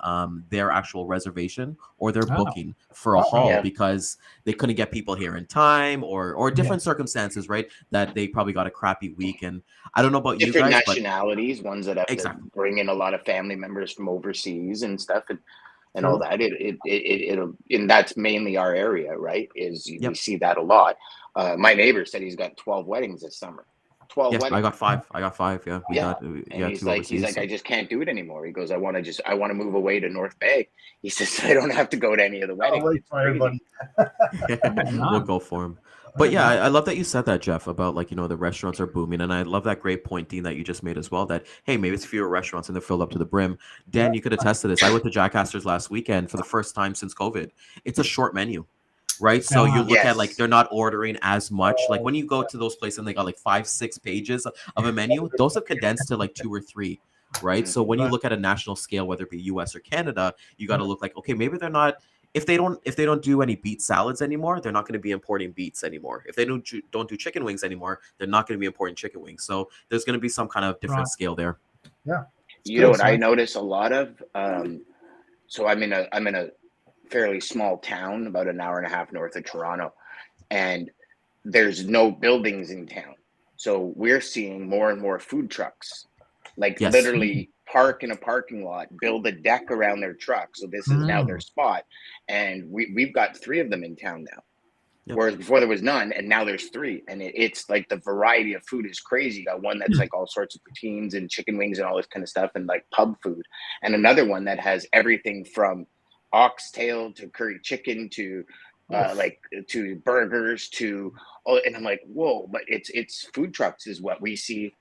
S5: their actual reservation or their booking for a hall because they couldn't get people here in time or different circumstances, right? That they probably got a crappy week. And I don't know about you guys,
S1: nationalities, ones that have to bring in a lot of family members from overseas and stuff and all that. It'll, and that's mainly our area, right? We see that a lot. My neighbor said he's got 12 weddings this summer. 12 weddings.
S5: I got 5. Yeah.
S1: He's like, I just can't do it anymore. He goes, I want to move away to North Bay. He says, I don't have to go to any of the weddings.
S5: We'll go for him. But yeah, I love that you said that, Jeff, about like, the restaurants are booming. And I love that great point, Dean, that you just made as well, that, hey, maybe it's fewer restaurants and they're filled up to the brim. Dan, you could attest to this. I went to Jack Astor's last weekend for the first time since COVID. It's a short menu. Right. So you look at like they're not ordering as much. Like when you go to those places and they got like 5-6 pages of a menu, those have condensed to like 2 or 3. Right. So when you look at a national scale, whether it be US or Canada, you got to look like, OK, maybe they're not. If they don't do any beet salads anymore, they're not going to be importing beets anymore. If they don't do chicken wings anymore, they're not going to be importing chicken wings. So there's going to be some kind of different scale there.
S3: Yeah.
S1: You know what I notice a lot of? So I'm in a fairly small town, about an hour and a half north of Toronto, and there's no buildings in town. So we're seeing more and more food trucks, literally park in a parking lot, build a deck around their truck. So this is now their spot. And we've got 3 of them in town now. Yep. Whereas before there was none, and now there's 3. And it's like the variety of food is crazy. You got one that's like all sorts of poutines and chicken wings and all this kind of stuff and like pub food. And another one that has everything from oxtail to curry chicken to to burgers to and I'm like, whoa, but it's food trucks is what we see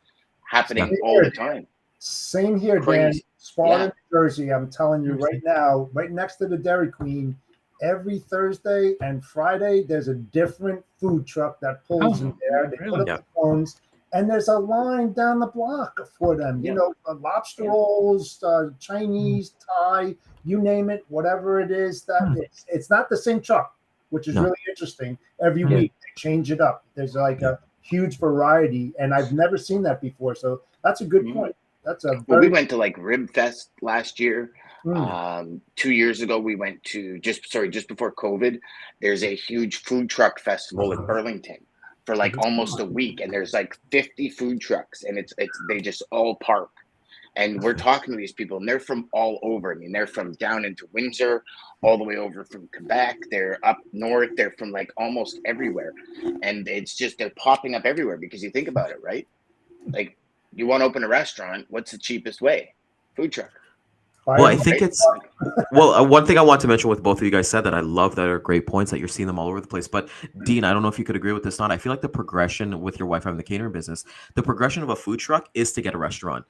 S1: happening all the time.
S3: Same here, Dan. Sparta, New Jersey. I'm telling you right now, right next to the Dairy Queen, every Thursday and Friday, there's a different food truck that pulls in there. They put up the phones, and there's a line down the block for them. You know, lobster rolls, Chinese, Thai, you name it, whatever it is. That it's not the same truck, which is really interesting. Every week they change it up. There's like a huge variety, and I've never seen that before. So that's a good point. That's a
S1: we went to like Rib Fest last year. 2 years ago, we went to just before COVID. There's a huge food truck festival in Burlington for like almost a week, and there's like 50 food trucks, and it's they just all park, And we're talking to these people, and they're from all over. I mean, they're from down into Windsor, all the way over from Quebec. They're up north. They're from like almost everywhere. And it's just, they're popping up everywhere because you think about it, right? Like, you want to open a restaurant, what's the cheapest way? Food truck.
S5: Well, I think
S1: Right?
S5: it's one thing I want to mention with both of you guys said that I love that are great points that you're seeing them all over the place. But Dean, I don't know if you could agree with this or not. I feel like the progression with your wife having the catering business, the progression of a food truck is to get a restaurant.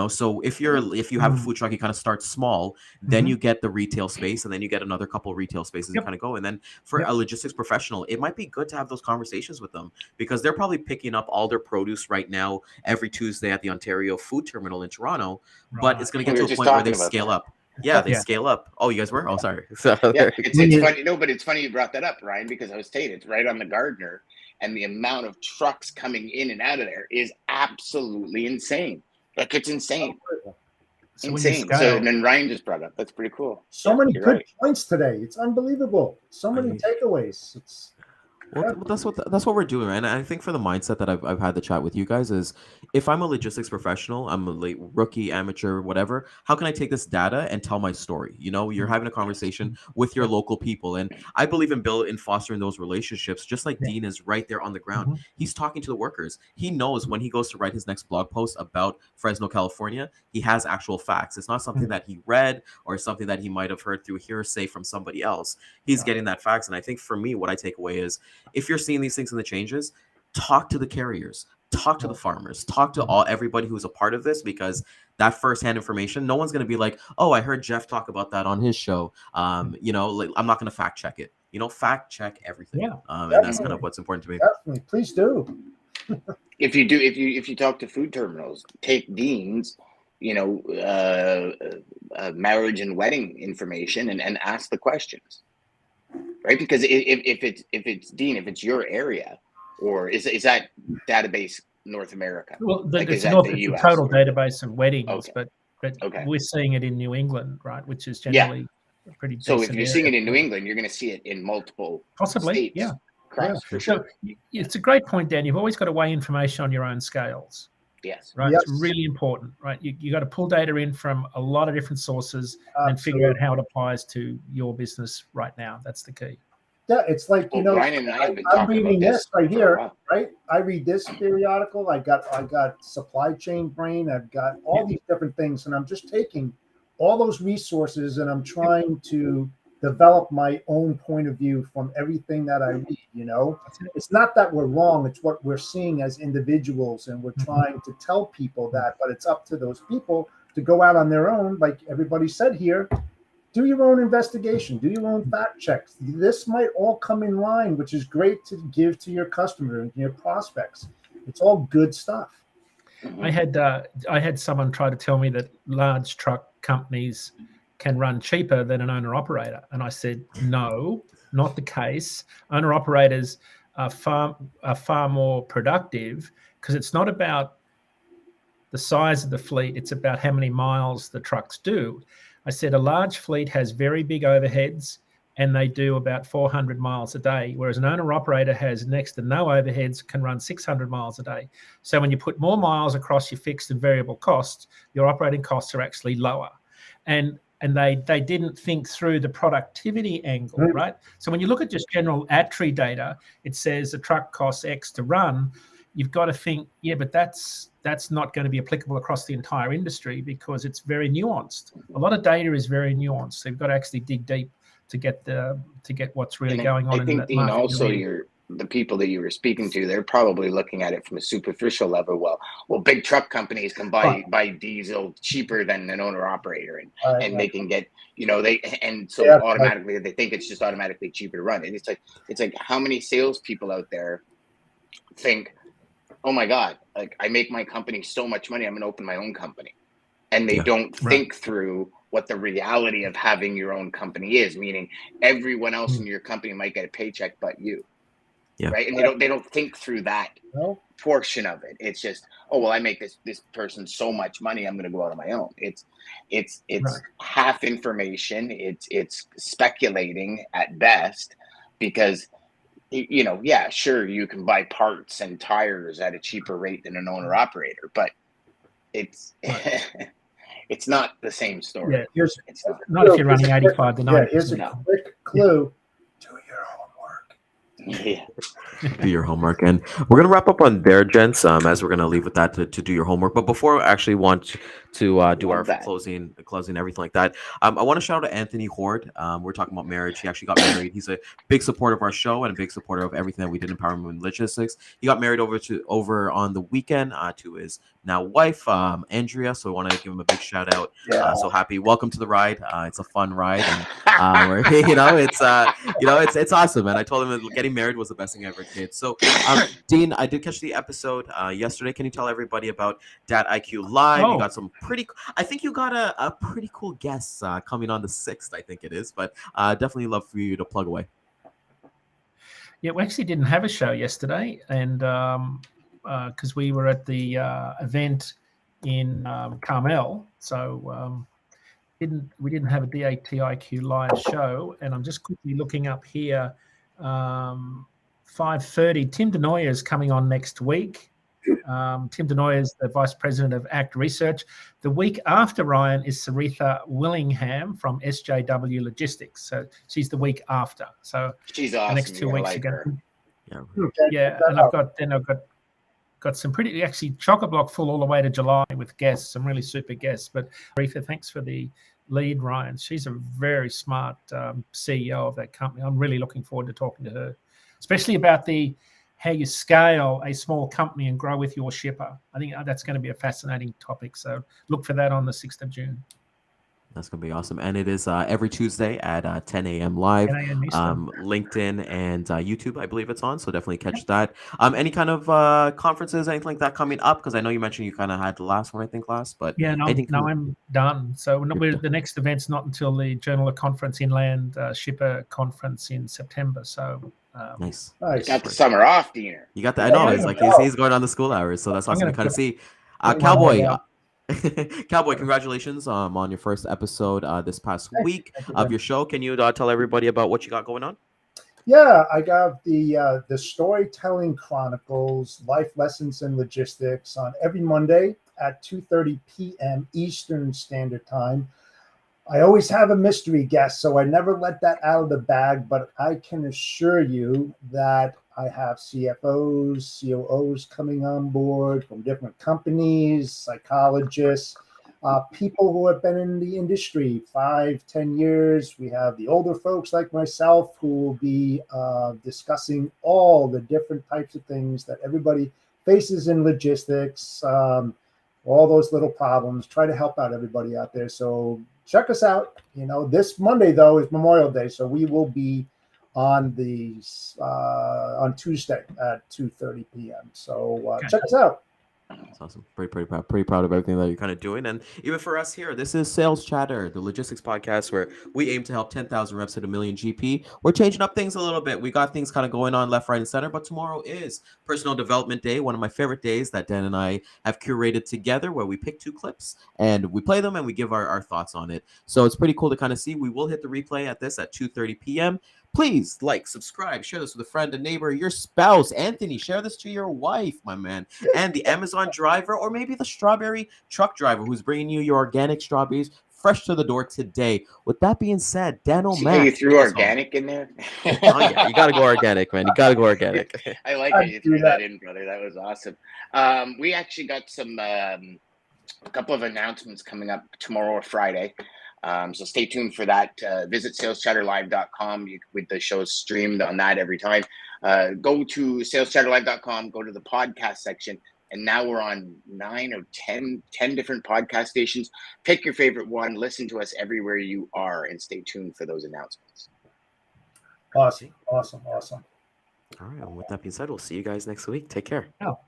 S5: So if you have a food truck, you kind of start small, then you get the retail space, and then you get another couple of retail spaces and kind of go. And then for a logistics professional, it might be good to have those conversations with them because they're probably picking up all their produce right now every Tuesday at the Ontario Food Terminal in Toronto. But it's going to get to a point where they scale up. Yeah, they scale up. Oh, you guys were? Oh, sorry.
S1: Yeah, it's funny. No, but it's funny you brought that up, Ryan, because I was saying it's right on the Gardner, and the amount of trucks coming in and out of there is absolutely insane. Like, it's insane. Insane. So, and then Ryan just brought it up. That's pretty cool.
S3: So many good points today. It's unbelievable. So many takeaways.
S5: Well, that's what we're doing, right? And I think for the mindset that I've had the chat with you guys is, if I'm a logistics professional, I'm a late rookie, amateur, whatever. How can I take this data and tell my story? You're having a conversation with your local people, and I believe in fostering those relationships. Just like Dean is right there on the ground, he's talking to the workers. He knows when he goes to write his next blog post about Fresno, California, he has actual facts. It's not something that he read or something that he might have heard through hearsay from somebody else. He's getting that facts, and I think for me, what I take away is, if you're seeing these things in the changes, talk to the carriers, talk to the farmers, talk to everybody who's a part of this, because that firsthand information, no one's going to be like, oh, I heard Jeff talk about that on his show. I'm not going to fact check it. Fact check everything. Yeah, and that's kind of what's important to me.
S3: Definitely, please do.
S1: If you talk to food terminals, take Dean's, marriage and wedding information and ask the questions. Right, because if it's Dean, if it's your area, or is that database North America?
S4: Well, it's the total database of weddings, but we're seeing it in New England, right? Which is generally pretty.
S1: So if you're seeing it in New England, you're going to see it in multiple
S4: possibly
S1: states.
S4: For sure. So it's a great point, Dan. You've always got to weigh information on your own scales.
S1: Yes.
S4: Right. Yes. It's really important, right? You got to pull data in from a lot of different sources and figure out how it applies to your business right now. That's the key.
S3: Yeah, it's like,
S1: Ryan and I have been
S3: I'm reading this right here, right? I read this periodical. I got supply chain brain. I've got all these different things, and I'm just taking all those resources and I'm trying to develop my own point of view from everything that I read. It's not that we're wrong, it's what we're seeing as individuals, and we're trying to tell people that, but it's up to those people to go out on their own, like everybody said here. Do your own investigation, do your own fact checks. This might all come in line, which is great to give to your customer and your prospects. It's all good stuff.
S4: I had someone try to tell me that large truck companies can run cheaper than an owner-operator. And I said, no, not the case. Owner-operators are far more productive, because it's not about the size of the fleet, it's about how many miles the trucks do. I said a large fleet has very big overheads, and they do about 400 miles a day, whereas an owner-operator has next to no overheads, can run 600 miles a day. So when you put more miles across your fixed and variable costs, your operating costs are actually lower. And they didn't think through the productivity angle, right? So when you look at just general ATRI data, it says a truck costs X to run. You've got to think, but that's not going to be applicable across the entire industry, because it's very nuanced. A lot of data is very nuanced. So you've got to actually dig deep to get what's really going on.
S1: I think, Dean, also the people that you were speaking to, they're probably looking at it from a superficial level. Well, big truck companies can buy diesel cheaper than an owner operator, and they can get, automatically they think it's just automatically cheaper to run. And it's like how many salespeople out there think, oh my God, like I make my company so much money, I'm going to open my own company. And they don't think through what the reality of having your own company is, meaning everyone else in your company might get a paycheck but you. Yeah. Right. And they don't think through that portion of it. It's just, oh, well, I make this person so much money, I'm going to go out on my own. It's half information. It's speculating at best, because sure, you can buy parts and tires at a cheaper rate than an owner operator, but it's it's not the same story.
S4: Yeah.
S3: Here's
S1: It's not.
S4: Not if you're running 85 to 90.
S3: Yeah, here's a
S1: No.
S3: quick clue. Do your homework.
S1: Yeah.
S5: Do your homework, and we're gonna wrap up on there, gents. As we're gonna leave with that to do your homework. But before I actually want to do our
S1: Love that.
S5: closing, everything like that, I want to shout out to Anthony Horde. We're talking about marriage. He actually got married. He's a big supporter of our show and a big supporter of everything that we did in Empowerment and Logistics. He got married over on the weekend to his now wife, Andrea. So I want to give him a big shout out.
S3: Yeah.
S5: So happy. Welcome to the ride. It's a fun ride, and it's awesome, man. I told him that getting married was the best thing I ever did. So, Dean, I did catch the episode yesterday. Can you tell everybody about Dad IQ Live? You got some I think you got a pretty cool guest coming on the 6th, I think it is, but definitely love for you to plug away.
S4: Yeah, we actually didn't have a show yesterday, and because we were at the event in Carmel, so we didn't have a DATIQ live show. And I'm just quickly looking up here. 5:30. Tim Denoyer is coming on next week. Tim Denoyer is the Vice President of ACT Research. The week after Ryan is Saritha Willingham from SJW Logistics. So she's the week after. So
S1: She's awesome.
S4: the next 2 weeks
S1: like
S4: are going.
S1: her.
S4: Yeah, and I've got some pretty actually chock-a-block full all the way to July with guests, some really super guests. But Saritha, thanks for the lead, Ryan. She's a very smart CEO of that company. I'm really looking forward to talking to her, especially about how you scale a small company and grow with your shipper. I think that's going to be a fascinating topic. So look for that on the 6th of June.
S5: That's going to be awesome. And it is every Tuesday at 10 a.m. live,
S4: 10 a.m. Eastern.
S5: LinkedIn and YouTube, I believe it's on. So definitely catch that. Any kind of conferences, anything like that coming up? Because I know you mentioned you kind of had the last one, I think, but
S4: yeah, no, I'm done. So the next event's not until the Journal of Conference Inland Shipper Conference in September. So
S5: nice.
S1: You got the summer off, Diener.
S5: You got that. I know. It's like he's going on the school hours, so that's awesome to kind of see. Cowboy. Cowboy, congratulations on your first episode this past week of your show. Can you tell everybody about what you got going on?
S3: Yeah, I got the Storytelling Chronicles, Life Lessons in Logistics on every Monday at 2:30 p.m. Eastern Standard Time. I always have a mystery guest, so I never let that out of the bag, but I can assure you that I have CFOs, COOs coming on board from different companies, psychologists, people who have been in the industry 5-10 years. We have the older folks like myself who will be discussing all the different types of things that everybody faces in logistics, all those little problems, try to help out everybody out there. So check us out. This Monday, though, is Memorial Day, so we will be on Tuesday at 2:30 p.m. So check us out.
S5: That's awesome. Pretty proud of everything that you're kind of doing. And even for us here, this is Sales Chatter, the logistics podcast where we aim to help 10,000 reps hit $1 million GP. We're changing up things a little bit. We got things kind of going on left, right, and center. But tomorrow is Personal Development Day, one of my favorite days that Dan and I have curated together, where we pick 2 clips and we play them and we give our thoughts on it. So it's pretty cool to kind of see. We will hit the replay at 2:30 p.m. Please like, subscribe, share this with a friend, a neighbor, your spouse. Anthony, share this to your wife, my man. And the Amazon driver, or maybe the strawberry truck driver who's bringing you your organic strawberries fresh to the door today. With that being said, Dan O'Mac.
S1: You threw organic in there?
S5: Oh, yeah, you got to go organic, man. You got to go organic.
S1: I like how you threw that in, brother. That was awesome. We actually got a couple of announcements coming up tomorrow or Friday. So stay tuned for that. Visit saleschatterlive.com with the show streamed on that every time. Go to saleschatterlive.com, go to the podcast section, and now we're on 9 or 10 different podcast stations. Pick your favorite one, listen to us everywhere you are, and stay tuned for those announcements.
S3: Awesome.
S5: All right. Well, with that being said, we'll see you guys next week. Take care.
S4: Oh.